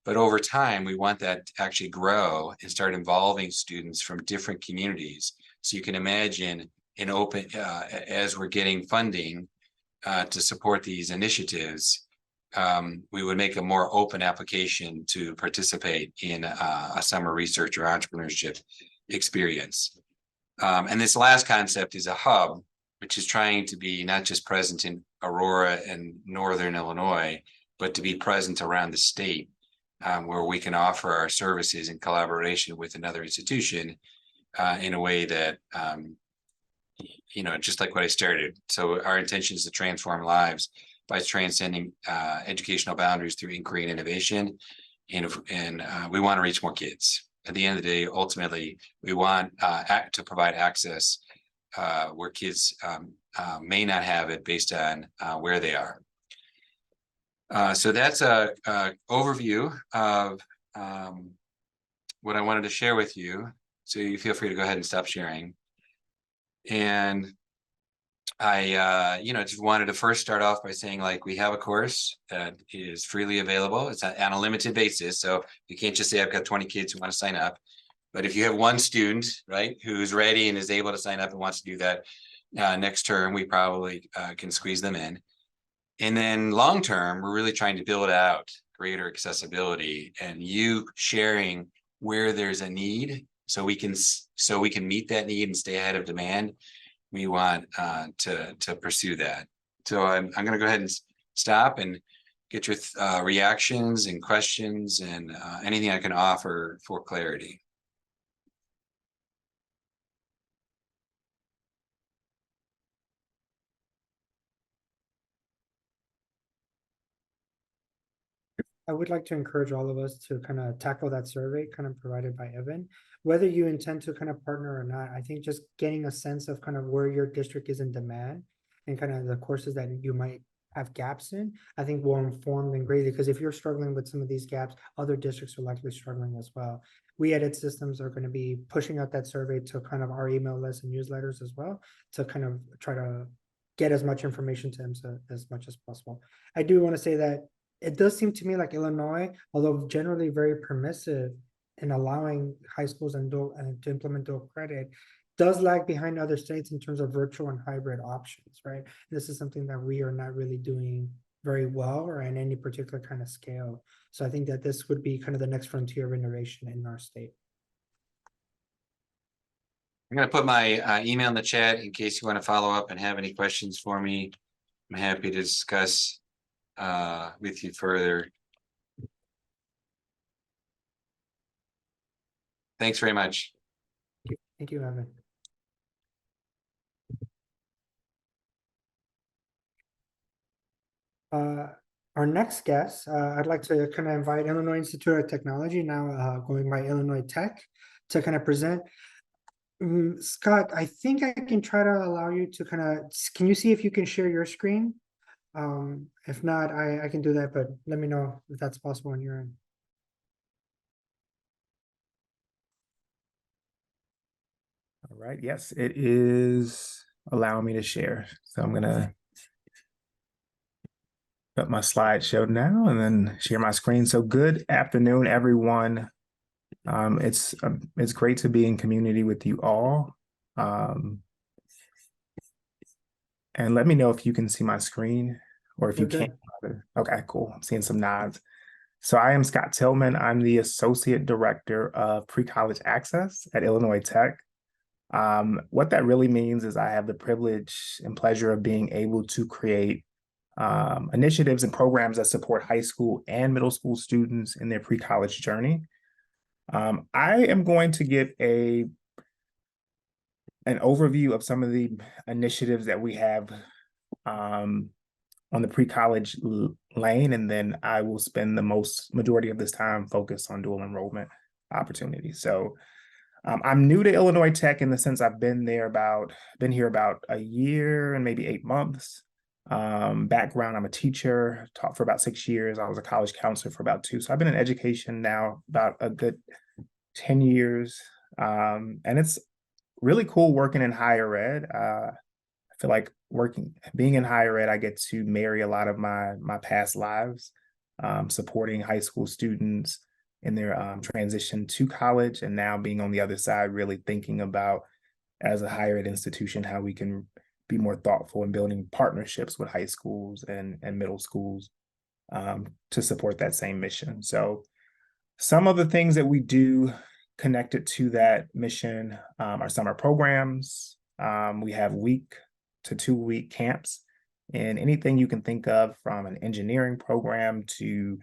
but over time we want that to actually grow and start involving students from different communities. So you can imagine an open, as we're getting funding to support these initiatives, we would make a more open application to participate in a summer research or entrepreneurship experience. And this last concept is a hub, which is trying to be not just present in Aurora and Northern Illinois, but to be present around the state. where we can offer our services in collaboration with another institution in a way that, just like what I started. So our intention is to transform lives by transcending educational boundaries through inquiry and innovation. And we want to reach more kids. At the end of the day, ultimately, we want to provide access where kids may not have it based on where they are. So that's a overview of what I wanted to share with you. So you feel free to go ahead and stop sharing. And I, just wanted to first start off by saying, like, we have a course that is freely available. It's on a limited basis. So you can't just say, I've got 20 kids who want to sign up. But if you have one student, right, who's ready and is able to sign up and wants to do that next term, we probably can squeeze them in. And then long term, we're really trying to build out greater accessibility and you sharing where there's a need so we can meet that need and stay ahead of demand. We want to pursue that. So I'm going to go ahead and stop and get your reactions and questions and anything I can offer for clarity. I would like to encourage all of us to kind of tackle that survey kind of provided by Evan. Whether you intend to kind of partner or not, I think just getting a sense of kind of where your district is in demand and kind of the courses that you might have gaps in, I think will inform them greatly, because if you're struggling with some of these gaps, other districts are likely struggling as well. We at Ed Systems are going to be pushing out that survey to kind of our email list and newsletters as well to kind of try to get as much information to them as much as possible. I do want to say that it does seem to me like Illinois, although generally very permissive in allowing high schools and to implement dual credit, does lag behind other states in terms of virtual and hybrid options, right? This is something that we are not really doing very well or in any particular kind of scale. So I think that this would be kind of the next frontier of innovation in our state. I'm going to put my email in the chat in case you want to follow up and have any questions for me. I'm happy to discuss with you further. Thanks very much. Thank you, Evan. Our next guest, I'd like to kind of invite Illinois Institute of Technology, now going by Illinois Tech, to kind of present. Scott, I think I can try to allow you to kind of, can you see if you can share your screen? If not, I can do that, but let me know if that's possible on your end. All right, yes, it is allowing me to share. So I'm gonna put my slideshow now and then share my screen. So good afternoon, everyone. It's great to be in community with you all. And let me know if you can see my screen or if you can't. Okay, cool. I'm seeing some nods. So I am Scott Tillman. I'm the Associate Director of Pre-College Access at Illinois Tech. What that really means is I have the privilege and pleasure of being able to create initiatives and programs that support high school and middle school students in their pre-college journey. I am going to give an overview of some of the initiatives that we have on the pre-college lane, and then I will spend the majority of this time focused on dual enrollment opportunities. So I'm new to Illinois Tech in the sense I've been here about a year and maybe 8 months. Background, I'm a teacher, taught for about 6 years. I was a college counselor for about 2. So I've been in education now about a good 10 years. And it's really cool working in higher ed. I feel like being in higher ed, I get to marry a lot of my past lives, supporting high school students in their transition to college, and now being on the other side, really thinking about, as a higher ed institution, how we can be more thoughtful in building partnerships with high schools and middle schools to support that same mission. So some of the things that we do connected to that mission are summer programs. We have 1 to 2 week camps, and anything you can think of, from an engineering program to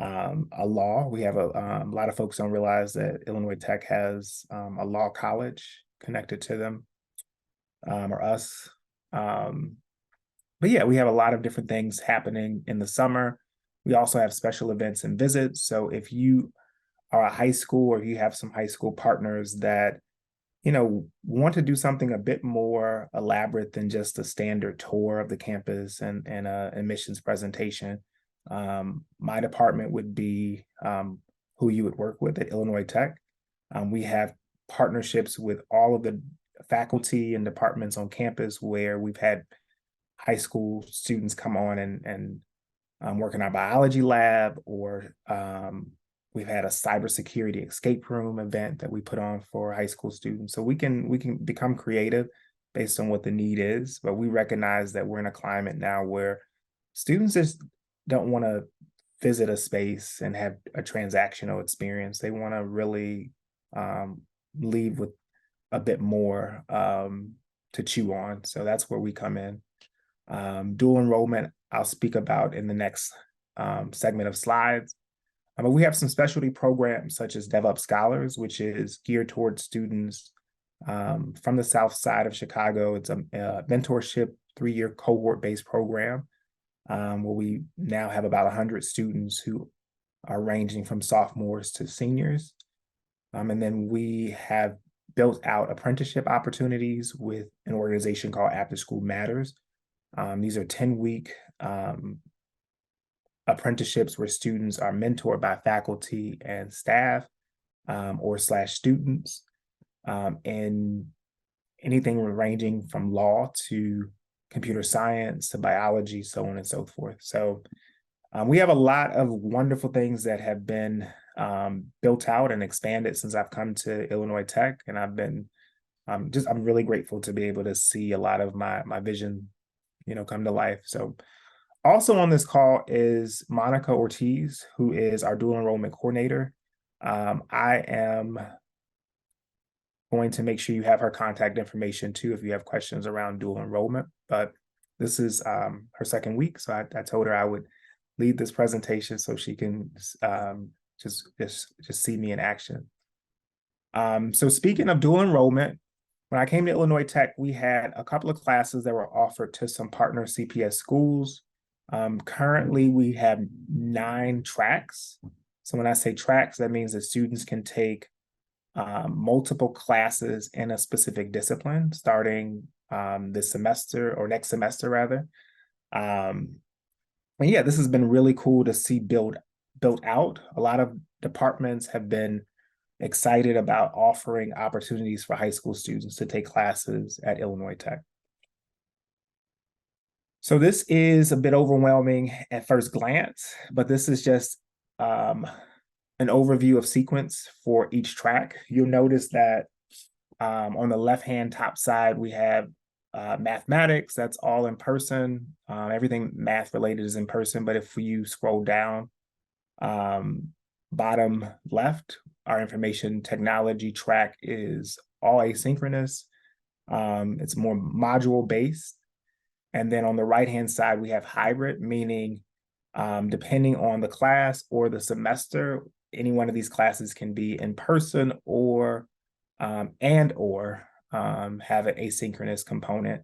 a law. We have a lot of folks don't realize that Illinois Tech has a law college connected to them, or us. But yeah, we have a lot of different things happening in the summer. We also have special events and visits. So if you are a high school or you have some high school partners that, want to do something a bit more elaborate than just a standard tour of the campus and a admissions presentation, my department would be who you would work with at Illinois Tech. We have partnerships with all of the faculty and departments on campus where we've had high school students come on and work in our biology lab, or we've had a cybersecurity escape room event that we put on for high school students. So we can become creative based on what the need is, but we recognize that we're in a climate now where students just don't want to visit a space and have a transactional experience. They want to really leave with a bit more to chew on. So that's where we come in. Dual enrollment, I'll speak about in the next segment of slides. But we have some specialty programs such as DevUp Scholars, which is geared towards students from the South Side of Chicago. It's a mentorship 3-year cohort-based program where we now have about 100 students who are ranging from sophomores to seniors. And then we have built out apprenticeship opportunities with an organization called After School Matters. These are 10-week apprenticeships where students are mentored by faculty and staff or / students in anything ranging from law to computer science to biology, so on and so forth. So we have a lot of wonderful things that have been built out and expanded since I've come to Illinois Tech, and I'm really grateful to be able to see a lot of my vision, come to life. So also on this call is Monica Ortiz, who is our dual enrollment coordinator. I am going to make sure you have her contact information too if you have questions around dual enrollment. But this is her second week, so I told her I would lead this presentation so she can just see me in action. So speaking of dual enrollment, when I came to Illinois Tech, we had a couple of classes that were offered to some partner CPS schools. Currently, we have 9 tracks. So when I say tracks, that means that students can take multiple classes in a specific discipline starting this semester or next semester rather. And yeah, this has been really cool to see built out. A lot of departments have been excited about offering opportunities for high school students to take classes at Illinois Tech. So this is a bit overwhelming at first glance, but this is just an overview of sequence for each track. You'll notice that on the left-hand top side, we have mathematics. That's all in person. Everything math related is in person, but if you scroll down, bottom left, our information technology track is all asynchronous. It's more module based. And then on the right-hand side, we have hybrid, meaning depending on the class or the semester, any one of these classes can be in person or have an asynchronous component.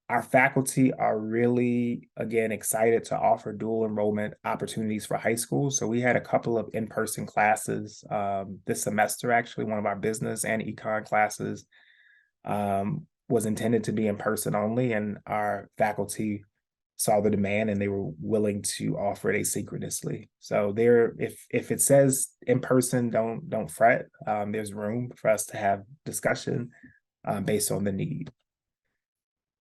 Our faculty are really, again, excited to offer dual enrollment opportunities for high school. So we had a couple of in-person classes this semester, actually. One of our business and econ classes was intended to be in person only, and our faculty saw the demand and they were willing to offer it asynchronously. So if it says in person, don't fret. There's room for us to have discussion based on the need.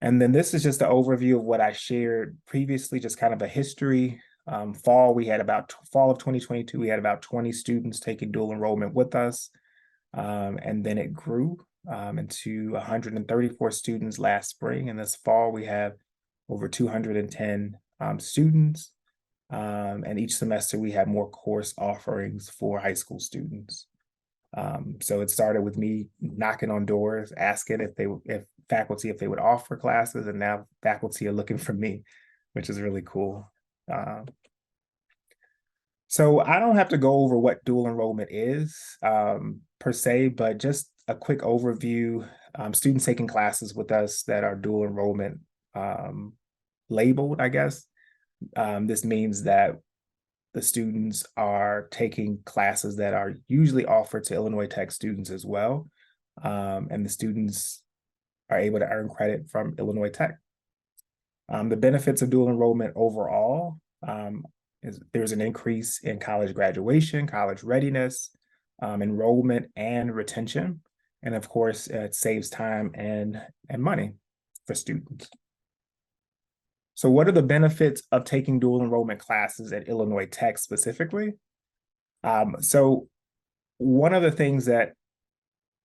And then this is just an overview of what I shared previously, just kind of a history. Fall of 2022, we had about 20 students taking dual enrollment with us. And then it grew into 134 students last spring. And this fall, we have over 210 students. And each semester, we have more course offerings for high school students. So it started with me knocking on doors, asking if faculty would offer classes, and now faculty are looking for me, which is really cool. So I don't have to go over what dual enrollment is per se, but just a quick overview. Students taking classes with us that are dual enrollment labeled, I guess. This means that the students are taking classes that are usually offered to Illinois Tech students as well. And the students are able to earn credit from Illinois Tech. The benefits of dual enrollment overall is there's an increase in college graduation, college readiness, enrollment, and retention. And of course, it saves time and money for students. So what are the benefits of taking dual enrollment classes at Illinois Tech specifically? So one of the things that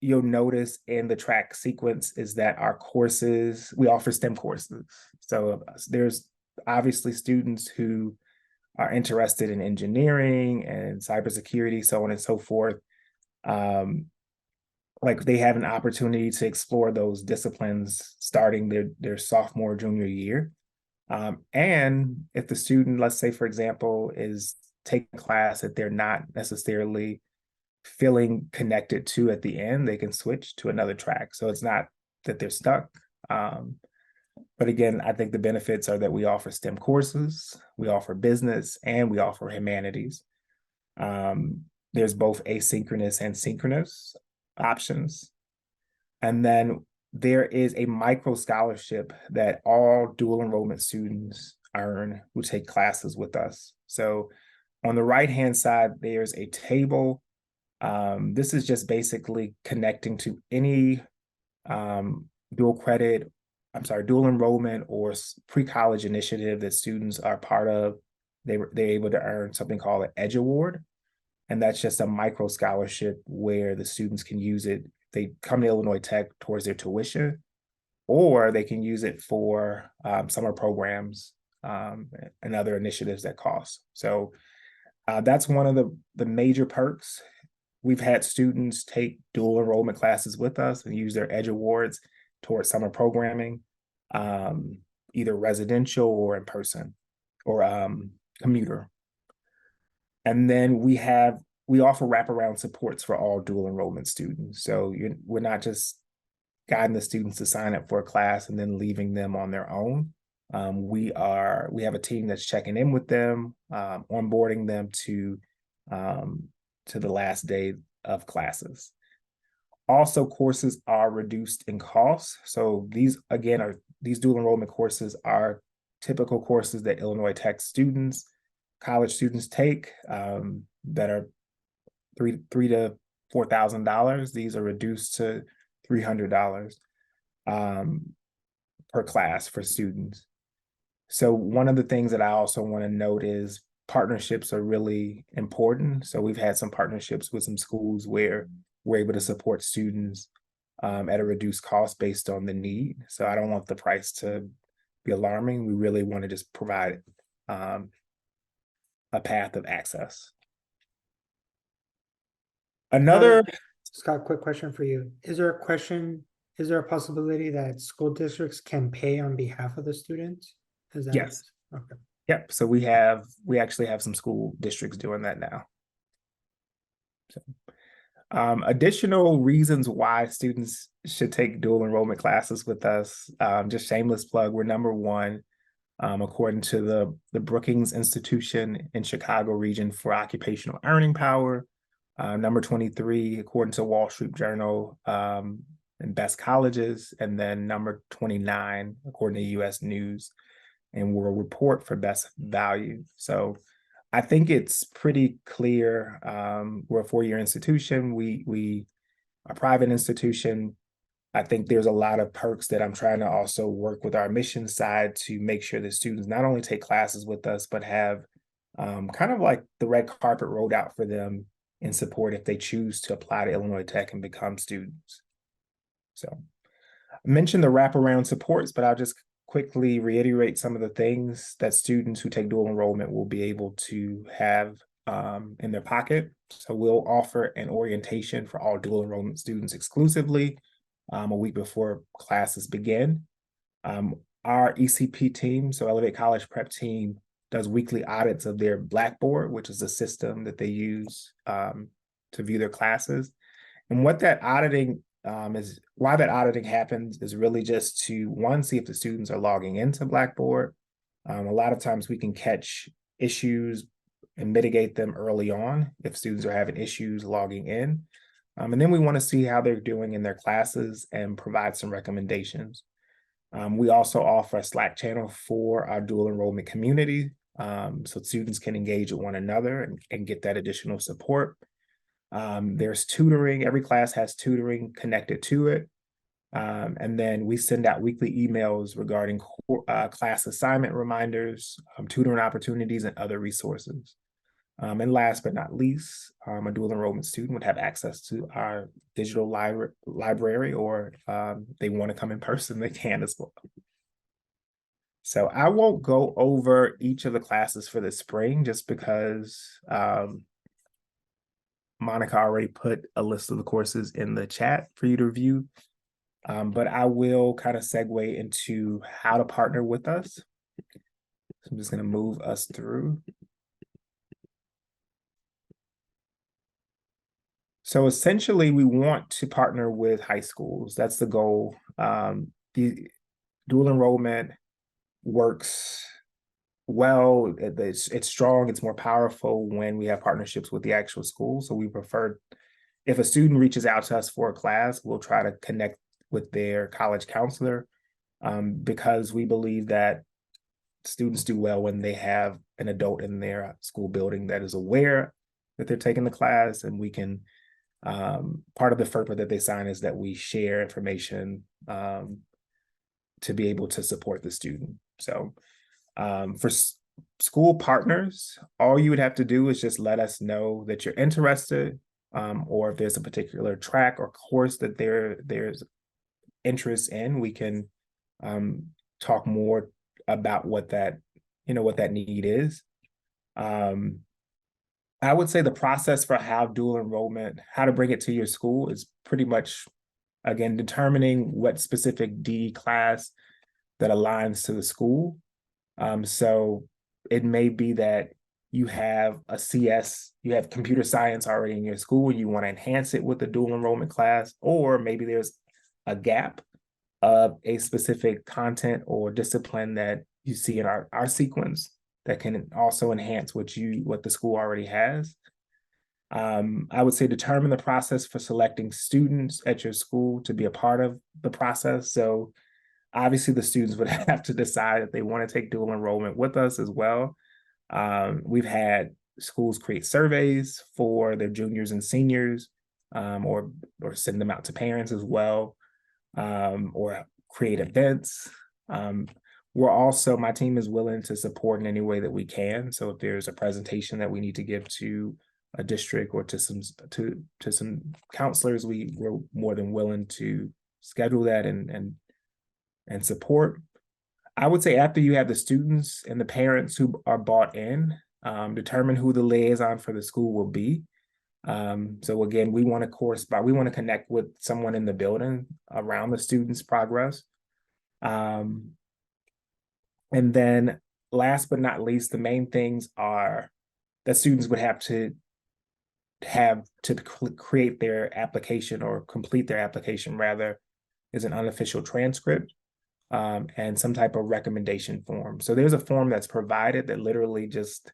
you'll notice in the track sequence is that our courses, we offer STEM courses. So there's obviously students who are interested in engineering and cybersecurity, so on and so forth. Like they have an opportunity to explore those disciplines starting their sophomore, junior year. And if the student, let's say, for example, is taking a class that they're not necessarily feeling connected to at the end, they can switch to another track. So it's not that they're stuck. But again, I think the benefits are that we offer STEM courses, we offer business, and we offer humanities. There's both asynchronous and synchronous options. And then there is a micro scholarship that all dual enrollment students earn who take classes with us. So on the right-hand side, there's a table. This is just basically connecting to any dual enrollment or pre-college initiative that students are part of. They're able to earn something called an EDGE Award. And that's just a micro scholarship where the students can use it. They come to Illinois Tech towards their tuition, or they can use it for summer programs and other initiatives that cost. So that's one of the major perks. We've had students take dual enrollment classes with us and use their EDGE Awards towards summer programming, either residential or in person or commuter. And then we offer wraparound supports for all dual enrollment students. So we're not just guiding the students to sign up for a class and then leaving them on their own. We have a team that's checking in with them, onboarding them to the last day of classes. Also, courses are reduced in cost. So these dual enrollment courses are typical courses that Illinois Tech students, college students take that are $3,000 to $4,000. These are reduced to $300 per class for students. So one of the things that I also want to note is partnerships are really important. So we've had some partnerships with some schools where we're able to support students at a reduced cost based on the need. So I don't want the price to be alarming. We really want to just provide a path of access. Another Scott, quick question for you. Is there a possibility that school districts can pay on behalf of the students? Is that? Yes. Okay. Yep. So we actually have some school districts doing that now. So, additional reasons why students should take dual enrollment classes with us. Just shameless plug, we're number one, according to the Brookings Institution in Chicago region for occupational earning power. Number 23, according to Wall Street Journal, in best colleges, and then number 29, according to US News and World Report for best value. So I think it's pretty clear. We're a four-year institution. We a private institution. I think there's a lot of perks that I'm trying to also work with our admissions side to make sure that students not only take classes with us, but have kind of like the red carpet rolled out for them in support if they choose to apply to Illinois Tech and become students. So I mentioned the wraparound supports, but I'll just quickly reiterate some of the things that students who take dual enrollment will be able to have in their pocket. So we'll offer an orientation for all dual enrollment students exclusively a week before classes begin. Our ECP team, so Elevate College Prep team, does weekly audits of their Blackboard, which is a system that they use to view their classes. And what that auditing why that auditing happens is really just to, one, see if the students are logging into Blackboard. A lot of times we can catch issues and mitigate them early on if students are having issues logging in. And then we want to see how they're doing in their classes and provide some recommendations. We also offer a Slack channel for our dual enrollment community, so students can engage with one another and get that additional support. There's tutoring. Every class has tutoring connected to it. And then we send out weekly emails regarding class assignment reminders, tutoring opportunities, and other resources. And last but not least, a dual enrollment student would have access to our digital library, or they want to come in person, they can as well. So I won't go over each of the classes for the spring just because Monica already put a list of the courses in the chat for you to review. But I will kind of segue into how to partner with us. So I'm just going to move us through. So essentially, we want to partner with high schools. That's the goal. The dual enrollment works well. It's strong. It's more powerful when we have partnerships with the actual school. So we prefer, if a student reaches out to us for a class, we'll try to connect with their college counselor, because we believe that students do well when they have an adult in their school building that is aware that they're taking the class, and we can, part of the FERPA that they sign is that we share information to be able to support the student. So for school partners, all you would have to do is just let us know that you're interested, or if there's a particular track or course that there's interest in, we can talk more about what that need is. I would say the process for how dual enrollment, how to bring it to your school is pretty much, again, determining what specific DE class that aligns to the school. So it may be that you have a CS, you have computer science already in your school, and you want to enhance it with a dual enrollment class, or maybe there's a gap of a specific content or discipline that you see in our sequence that can also enhance what the school already has. I would say determine the process for selecting students at your school to be a part of the process. So obviously the students would have to decide if they want to take dual enrollment with us as well. We've had schools create surveys for their juniors and seniors, or send them out to parents as well, or create events. My team is willing to support in any way that we can. So if there's a presentation that we need to give to a district or to some counselors, we're more than willing to schedule that and support. I would say after you have the students and the parents who are bought in, determine who the liaison for the school will be. So again, we want to connect with someone in the building around the students' progress. And then last but not least, the main things are that students would have to create their application, or complete their application rather, is an unofficial transcript, and some type of recommendation form. So there's a form that's provided that literally just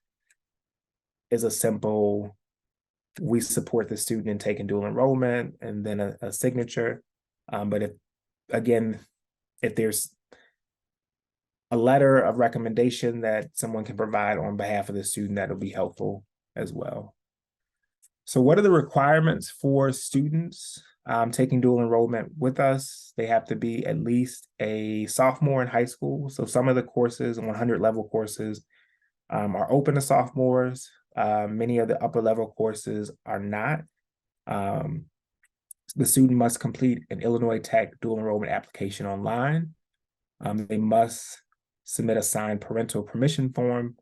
is a simple, we support the student in taking dual enrollment, and then a signature. But if there's a letter of recommendation that someone can provide on behalf of the student, that'll be helpful as well. So what are the requirements for students taking dual enrollment with us? They have to be at least a sophomore in high school. So some of the courses, 100 level courses, are open to sophomores. Many of the upper level courses are not. The student must complete an Illinois Tech dual enrollment application online. They must submit a signed parental permission form.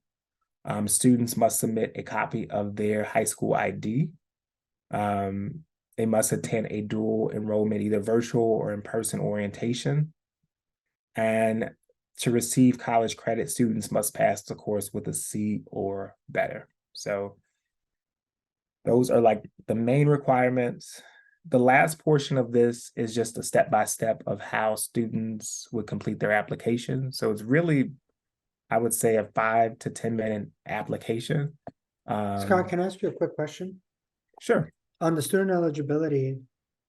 Students must submit a copy of their high school ID. They must attend a dual enrollment, either virtual or in-person orientation. And to receive college credit, students must pass the course with a C or better. So those are like the main requirements. The last portion of this is just a step-by-step of how students would complete their application. So it's really, I would say, a 5 to 10 minute application. Scott, can I ask you a quick question? Sure. On the student eligibility,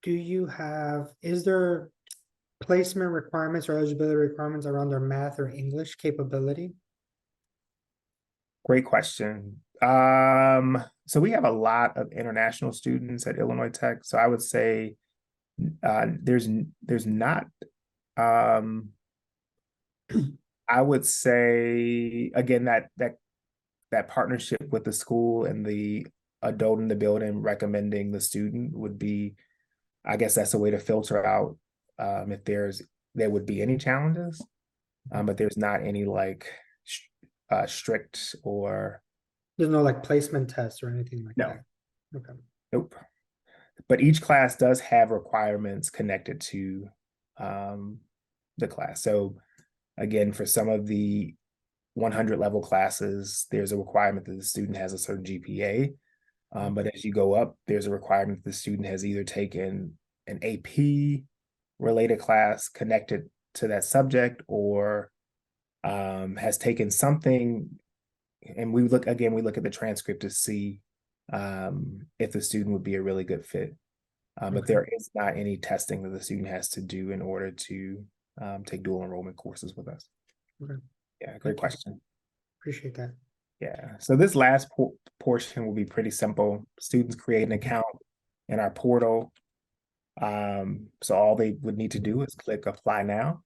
is there placement requirements or eligibility requirements around their math or English capability? Great question. So we have a lot of international students at Illinois Tech. So I would say there's not I would say again that partnership with the school and the adult in the building recommending the student would be, I guess that's a way to filter out if there would be any challenges, but there's not any like strict or There's no like placement tests or anything like No. that? Okay. nope. But each class does have requirements connected to the class. So again, for some of the 100 level classes, there's a requirement that the student has a certain GPA. But as you go up, there's a requirement that the student has either taken an AP related class connected to that subject or has taken something. And we look at the transcript to see if the student would be a really good fit. But Okay. there is not any testing that the student has to do in order to take dual enrollment courses with us. Okay. Yeah, great Thank you. question. Appreciate that. Yeah, so this last portion will be pretty simple. Students create an account in our portal. So all they would need to do is click apply now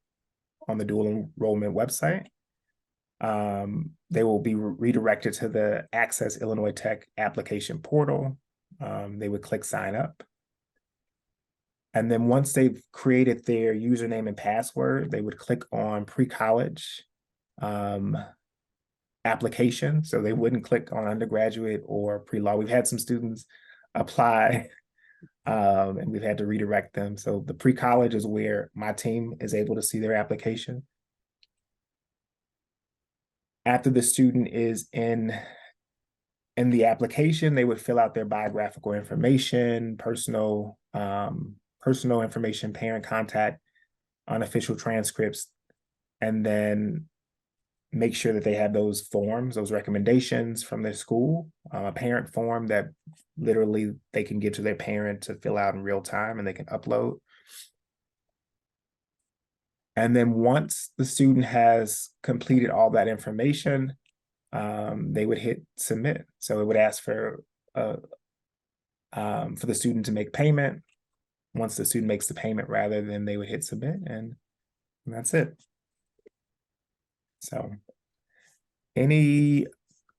on the dual enrollment website. They will be redirected to the Access Illinois Tech application portal. They would click sign up. And then once they've created their username and password, they would click on pre-college application. So they wouldn't click on undergraduate or pre-law. We've had some students apply and we've had to redirect them. So the pre-college is where my team is able to see their application. After the student is in the application, they would fill out their biographical information, personal information, parent contact, unofficial transcripts, and then make sure that they have those forms, those recommendations from their school, a parent form that literally they can give to their parent to fill out in real time and they can upload. And then once the student has completed all that information, they would hit submit. So it would ask for the student to make payment. Once the student makes the payment, rather, then they would hit submit, and that's it. So, any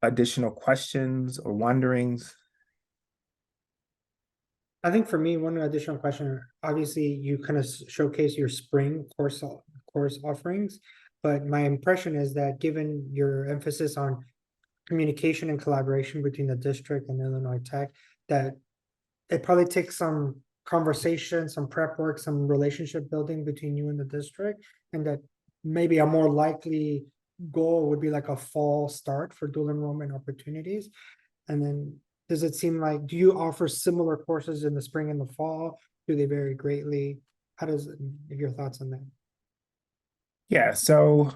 additional questions or wonderings? I think for me, one additional question, obviously you kind of showcase your spring course offerings, but my impression is that given your emphasis on communication and collaboration between the district and Illinois Tech, that it probably takes some conversation, some prep work, some relationship building between you and the district, and that maybe a more likely goal would be like a fall start for dual enrollment opportunities. And then does it seem like, do you offer similar courses in the spring and the fall? Do they vary greatly? How does your thoughts on that? Yeah, so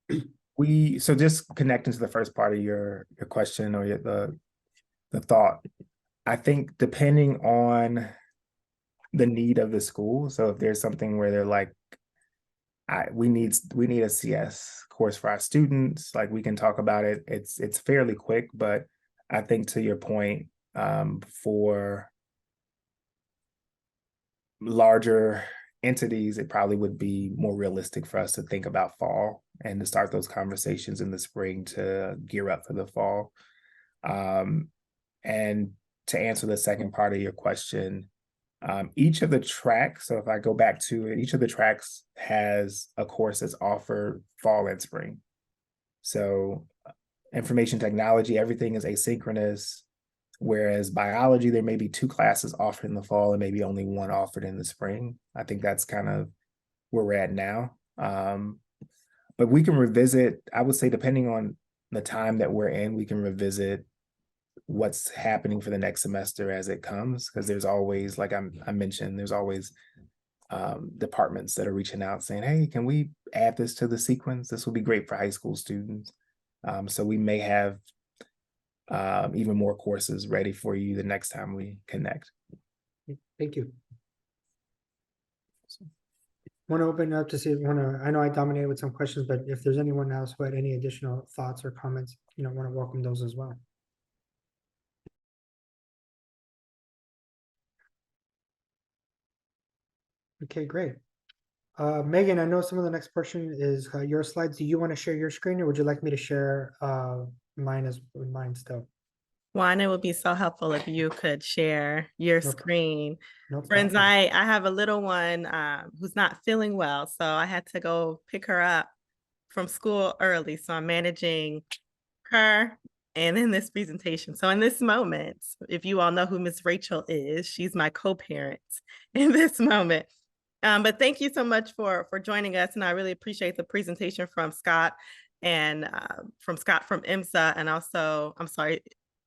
just connecting to the first part of your question or the thought, I think depending on the need of the school. So if there's something where they're like, we need a CS course for our students, like we can talk about it. It's fairly quick, but I think to your point, for larger entities, it probably would be more realistic for us to think about fall and to start those conversations in the spring to gear up for the fall. And to answer the second part of your question, each of the tracks, so if I go back to it, each of the tracks has a course that's offered fall and spring. So information technology, everything is asynchronous, whereas biology, there may be 2 classes offered in the fall and maybe only 1 offered in the spring. I think that's kind of where we're at now. But we can revisit, I would say, depending on the time that we're in, we can revisit what's happening for the next semester as it comes, because there's always, like I mentioned, there's always departments that are reaching out saying, hey, can we add this to the sequence? This will be great for high school students. So we may have even more courses ready for you the next time we connect. Thank you. Want to open up to see, I know I dominated with some questions, but if there's anyone else who had any additional thoughts or comments, want to welcome those as well. Okay, great. Megan, I know some of the next portion is your slides. Do you want to share your screen, or would you like me to share mine still? Juan, it would be so helpful if you could share your No screen. No Friends, problem. I have a little one who's not feeling well, so I had to go pick her up from school early. So I'm managing her and in this presentation. So in this moment, if you all know who Miss Rachel is, she's my co-parent in this moment. But thank you so much for joining us, and I really appreciate the presentation from Scott and from IMSA, and also, I'm sorry,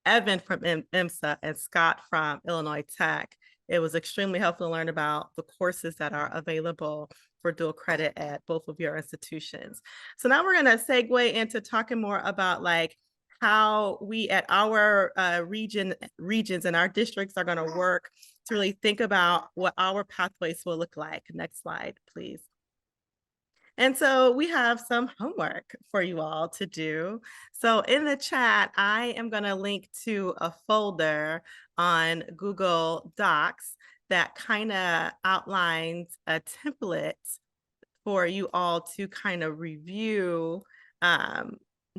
Evan from IMSA and Scott from Illinois Tech. It was extremely helpful to learn about the courses that are available for dual credit at both of your institutions. So now we're going to segue into talking more about like how we at our regions and our districts are going to work to really think about what our pathways will look like. Next slide, please. And so we have some homework for you all to do. So in the chat, I am going to link to a folder on Google Docs that kind of outlines a template for you all to kind of review.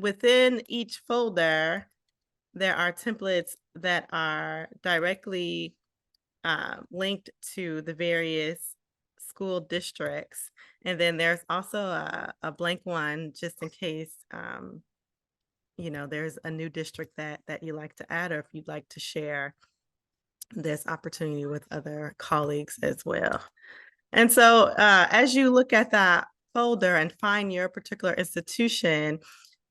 Within each folder, there are templates that are directly linked to the various school districts. And then there's also a blank one just in case, there's a new district that you like to add, or if you'd like to share this opportunity with other colleagues as well. And so as you look at that folder and find your particular institution,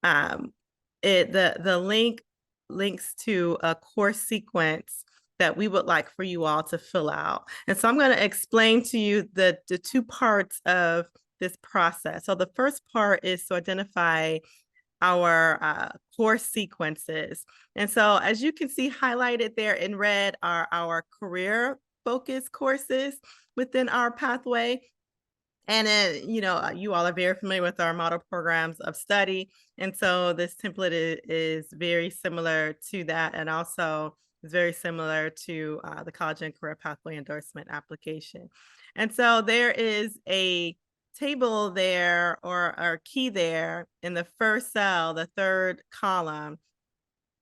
the link links to a course sequence that we would like for you all to fill out. And so I'm going to explain to you the two parts of this process. So the first part is to identify our course sequences. And so as you can see highlighted there in red are our career focus courses within our pathway. And you all are very familiar with our model programs of study. And so this template is very similar to that, and also is very similar to the College and Career Pathway Endorsement application. And so there is a table there or key there in the first cell, the third column.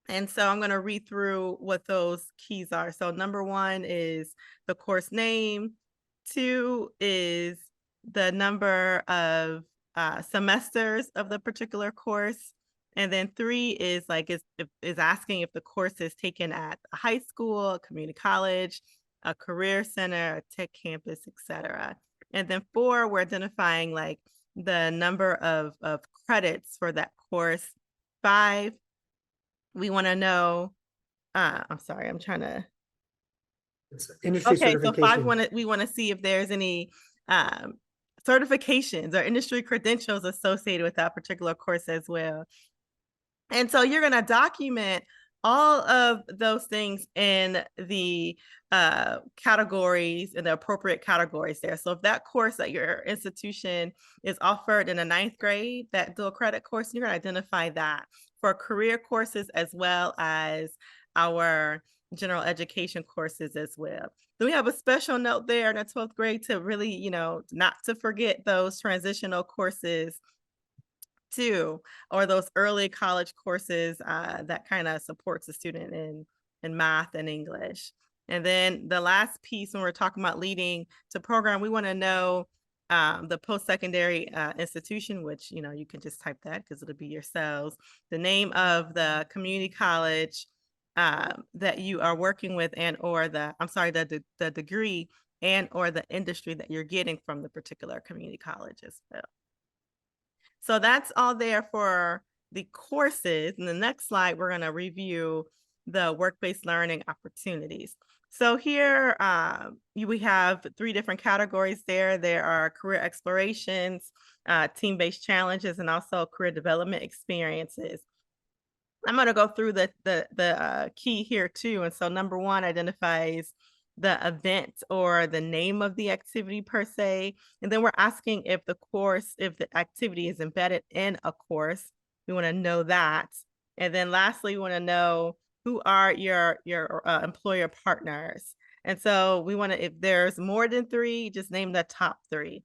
And so I'm going to read through what those keys are. So number 1 is the course name. 2 is the number of semesters of the particular course. And then 3 is asking if the course is taken at a high school, a community college, a career center, a tech campus, etc. And then 4, we're identifying like the number of credits for that course. 5, we want to know, I'm sorry, I'm trying to. It's industry So 5, we want to see if there's any certifications or industry credentials associated with that particular course as well. And so you're going to document all of those things in the categories, in the appropriate categories there. So if that course at your institution is offered in the 9th grade, that dual credit course, you're going to identify that for career courses as well as our general education courses as well. Then we have a special note there in the 12th grade to really, not to forget those transitional courses too, or those early college courses that kind of supports the student in math and English. And then the last piece, when we're talking about leading to program, we want to know the post-secondary institution, which, you can just type that because it'll be yourselves, the name of the community college that you are working with, and or the degree and or the industry that you're getting from the particular community college as well. So that's all there for the courses. In the next slide, we're going to review the work-based learning opportunities. So here we have 3 different categories there. There are career explorations, team-based challenges, and also career development experiences. I'm going to go through the key here too. And so number 1 identifies the event or the name of the activity per se. And then we're asking if the activity is embedded in a course. We want to know that. And then lastly, we want to know who are your employer partners. And so we want to, if there's more than 3, just name the top 3.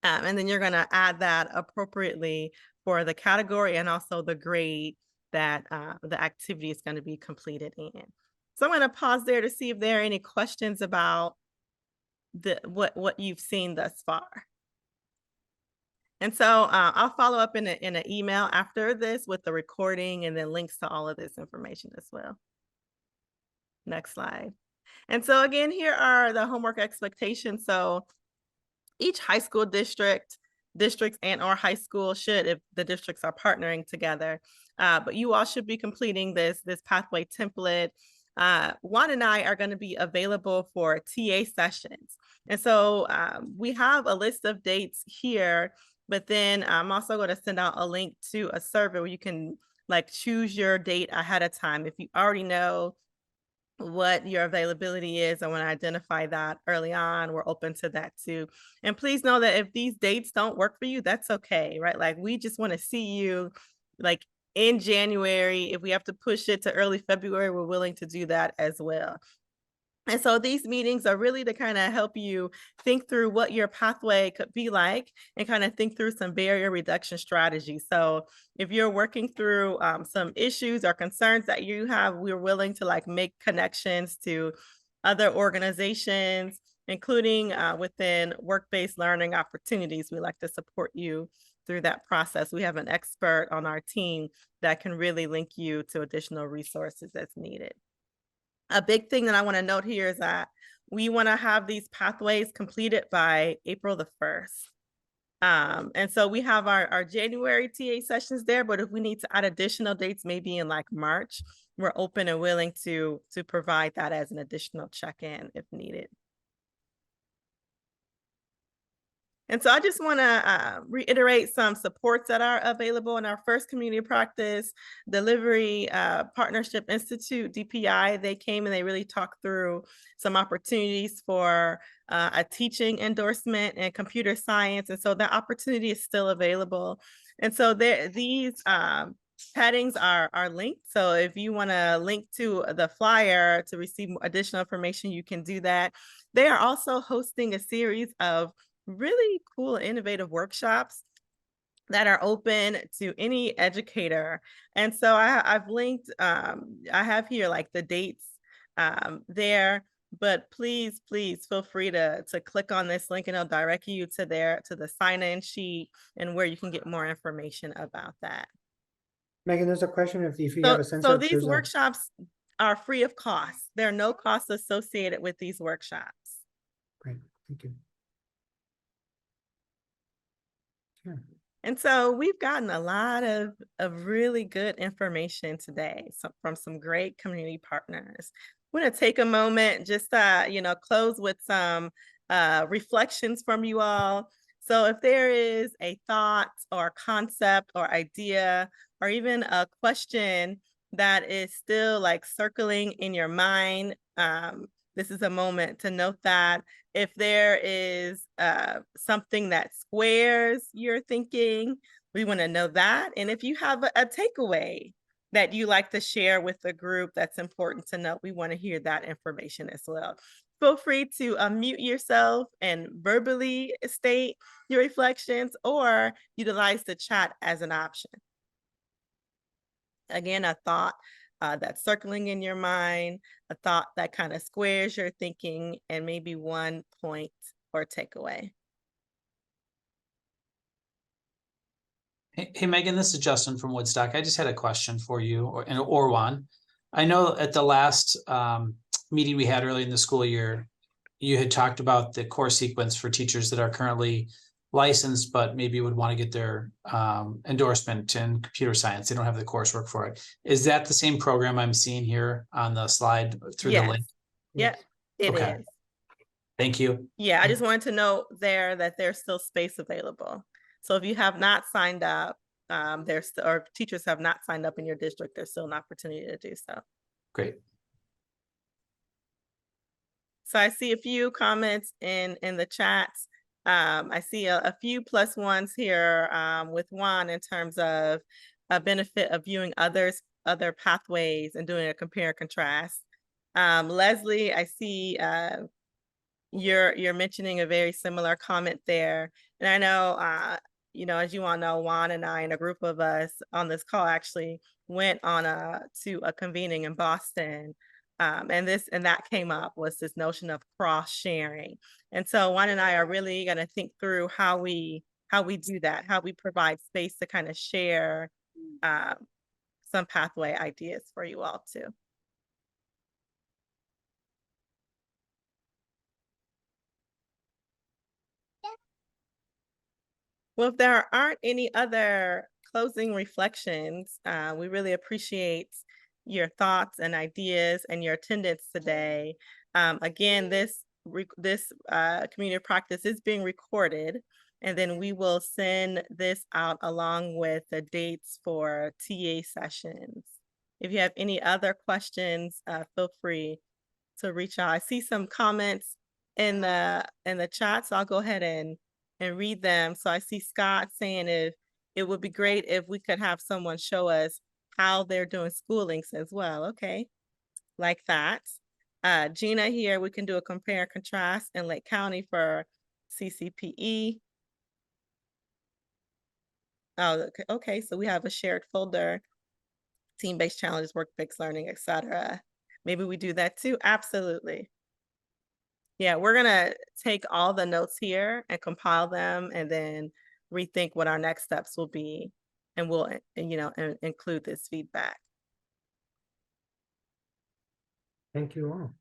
And then you're going to add that appropriately for the category and also the grade that the activity is going to be completed in. So I'm going to pause there to see if there are any questions about what you've seen thus far. And so I'll follow up in an email after this with the recording and then links to all of this information as well. Next slide. And so again, here are the homework expectations. So each high school districts and or high school should, if the districts are partnering together, but you all should be completing this pathway template. Juan and I are going to be available for TA sessions. And so we have a list of dates here, but then I'm also going to send out a link to a survey where you can like choose your date ahead of time. If you already know what your availability is, I want to identify that early on. We're open to that too. And please know that if these dates don't work for you, that's okay, right? Like we just want to see you like in January. If we have to push it to early February, we're willing to do that as well. And so these meetings are really to kind of help you think through what your pathway could be like and kind of think through some barrier reduction strategies. So if you're working through some issues or concerns that you have, we're willing to like make connections to other organizations, including within work-based learning opportunities. We like to support you through that process. We have an expert on our team that can really link you to additional resources as needed. A big thing that I want to note here is that we want to have these pathways completed by April the 1st. And so we have our January TA sessions there, but if we need to add additional dates, maybe in like March, we're open and willing to provide that as an additional check-in if needed. And so I just want to reiterate some supports that are available in our first community practice delivery partnership institute, DPI. They came and they really talked through some opportunities for a teaching endorsement in computer science. And so that opportunity is still available. And so these headings are linked. So if you want to link to the flyer to receive additional information, you can do that. They are also hosting a series of really cool, innovative workshops that are open to any educator. And so I've linked, I have here like the dates there, but please feel free to click on this link and it'll direct you to the sign-in sheet and where you can get more information about that. Megan, there's a question if you have a sense so of. these workshops are free of cost. There are no costs associated with these workshops. Great, thank you. Sure. And so we've gotten a lot of really good information today from some great community partners. I'm going to take a moment just to, close with some reflections from you all. So if there is a thought or concept or idea or even a question that is still like circling in your mind, this is a moment to note that. If there is something that squares your thinking, we want to know that. And if you have a takeaway that you like to share with the group that's important to know, we want to hear that information as well. Feel free to unmute yourself and verbally state your reflections or utilize the chat as an option. Again, a thought that's circling in your mind, a thought that kind of squares your thinking, and maybe one point or takeaway. Hey, Megan, this is Justin from Woodstock. I just had a question for you or Juan. I know at the last meeting we had early in the school year, you had talked about the course sequence for teachers that are currently licensed, but maybe would want to get their endorsement in computer science. They don't have the coursework for it. Is that the same program I'm seeing here on the slide through the Yes. link? Yep, it Okay. is. Thank you. Yeah, I just wanted to note there that there's still space available. So if you have not signed up, or teachers have not signed up in your district, there's still an opportunity to do so. Great. So I see a few comments in the chats. I see a few plus ones here with Juan in terms of a benefit of viewing other pathways and doing a compare and contrast. Leslie, I see you're mentioning a very similar comment there. And I know, you know, as you all know, Juan and I and a group of us on this call actually went on to a convening in Boston. And that came up was this notion of cross sharing. And so Juan and I are really going to think through how we do that, how we provide space to kind of share some pathway ideas for you all too. Well, if there aren't any other closing reflections, we really appreciate your thoughts and ideas and your attendance today. Again, this community of practice is being recorded, and then we will send this out along with the dates for TA sessions. If you have any other questions, feel free to reach out. I see some comments in the chat, so I'll go ahead and read them. So I see Scott saying if it would be great if we could have someone show us how they're doing school links as well. Okay, like that. Gina here, we can do a compare and contrast in Lake County for CCPE. Oh, okay, so we have a shared folder, team-based challenges, work-based learning, etc. Maybe we do that too. Absolutely. Yeah, we're gonna take all the notes here and compile them and then rethink what our next steps will be. And we'll, you know, include this feedback. Thank you all.